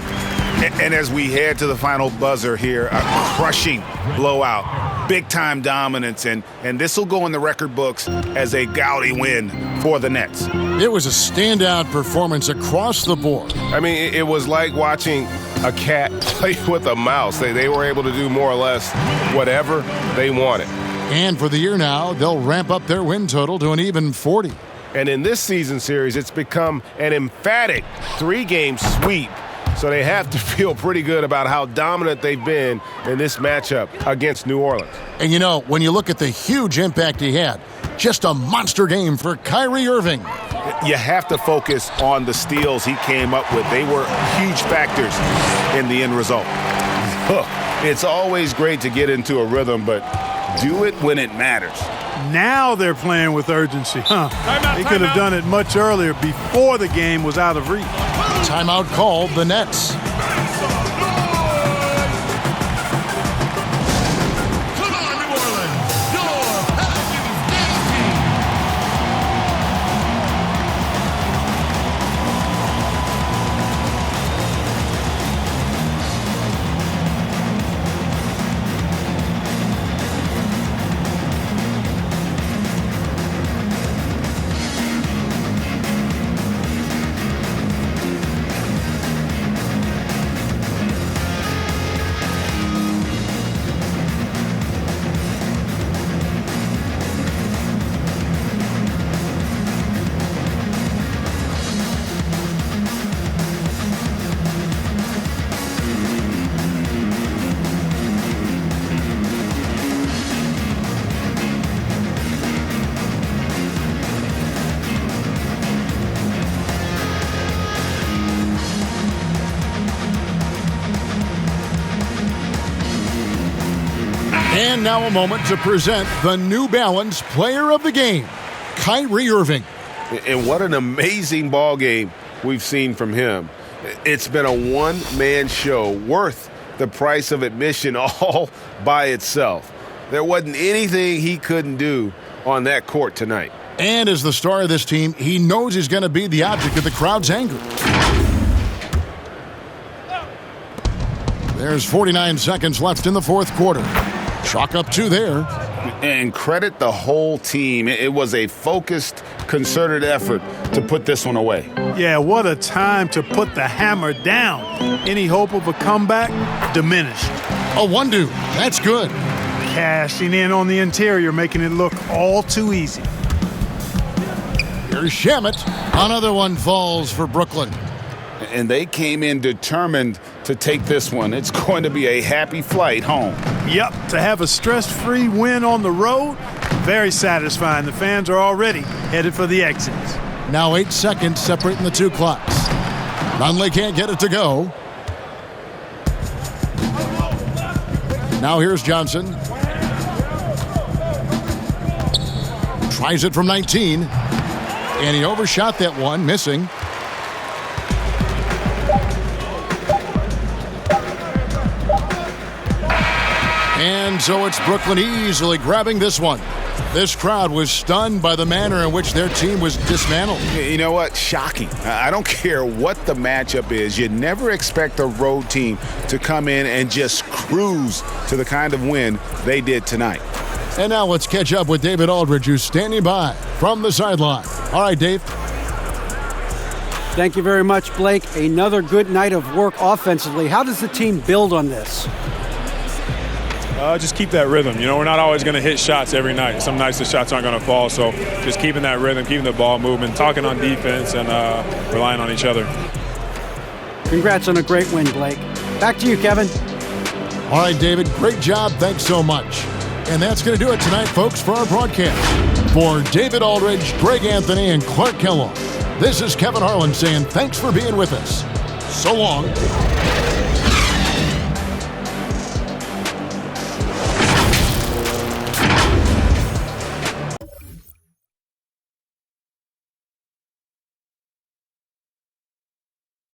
Speaker 7: And as we head to the final buzzer here, a crushing blowout big-time dominance, and this will go in the record books as a gaudy win for the Nets.
Speaker 5: It was a standout performance across the board.
Speaker 18: I mean, it was like watching a cat play with a mouse. They were able to do more or less whatever they wanted.
Speaker 5: And for the year now, they'll ramp up their win total to an even 40.
Speaker 18: And in this season series, it's become an emphatic 3-game sweep. So they have to feel pretty good about how dominant they've been in this matchup against New Orleans.
Speaker 5: And you know, when you look at the huge impact he had, just a monster game for Kyrie Irving.
Speaker 7: You have to focus on the steals he came up with. They were huge factors in the end result. Look, it's always great to get into a rhythm, but do it when it matters.
Speaker 8: Now they're playing with urgency, huh? They could have done it much earlier before the game was out of reach.
Speaker 5: Timeout called the Nets. And now a moment to present the New Balance Player of the Game, Kyrie Irving.
Speaker 18: And what an amazing ball game we've seen from him. It's been a one-man show worth the price of admission all by itself. There wasn't anything he couldn't do on that court tonight.
Speaker 5: And as the star of this team, he knows he's going to be the object of the crowd's anger. There's 49 seconds left in the fourth quarter. Chalk up 2 there.
Speaker 7: And credit the whole team. It was a focused, concerted effort to put this one away.
Speaker 8: Yeah, what a time to put the hammer down. Any hope of a comeback? Diminished.
Speaker 5: A 1-2. That's good.
Speaker 8: Cashing in on the interior, making it look all too easy.
Speaker 5: Here's Shamet. Another one falls for Brooklyn.
Speaker 7: And they came in determined to take this one. It's going to be a happy flight home.
Speaker 8: Yep, to have a stress-free win on the road, very satisfying. The fans are already headed for the exits.
Speaker 5: Now 8 seconds separating the 2 clocks. Nunley can't get it to go. Now here's Johnson. Tries it from 19. And he overshot that one, missing. And so it's Brooklyn easily grabbing this one. This crowd was stunned by the manner in which their team was dismantled.
Speaker 7: You know what? Shocking. I don't care what the matchup is. You never expect a road team to come in and just cruise to the kind of win they did tonight.
Speaker 5: And now let's catch up with David Aldridge, who's standing by from the sideline. All right, Dave.
Speaker 6: Thank you very much, Blake. Another good night of work offensively. How does the team build on this?
Speaker 9: Just keep that rhythm. You know, we're not always going to hit shots every night. Some nights the shots aren't going to fall. So just keeping that rhythm, keeping the ball moving, talking on defense, and relying on each other.
Speaker 6: Congrats on a great win, Blake. Back to you, Kevin.
Speaker 5: All right, David, great job. Thanks so much. And that's going to do it tonight, folks, for our broadcast. For David Aldridge, Greg Anthony, and Clark Kellogg, this is Kevin Harlan saying thanks for being with us. So long.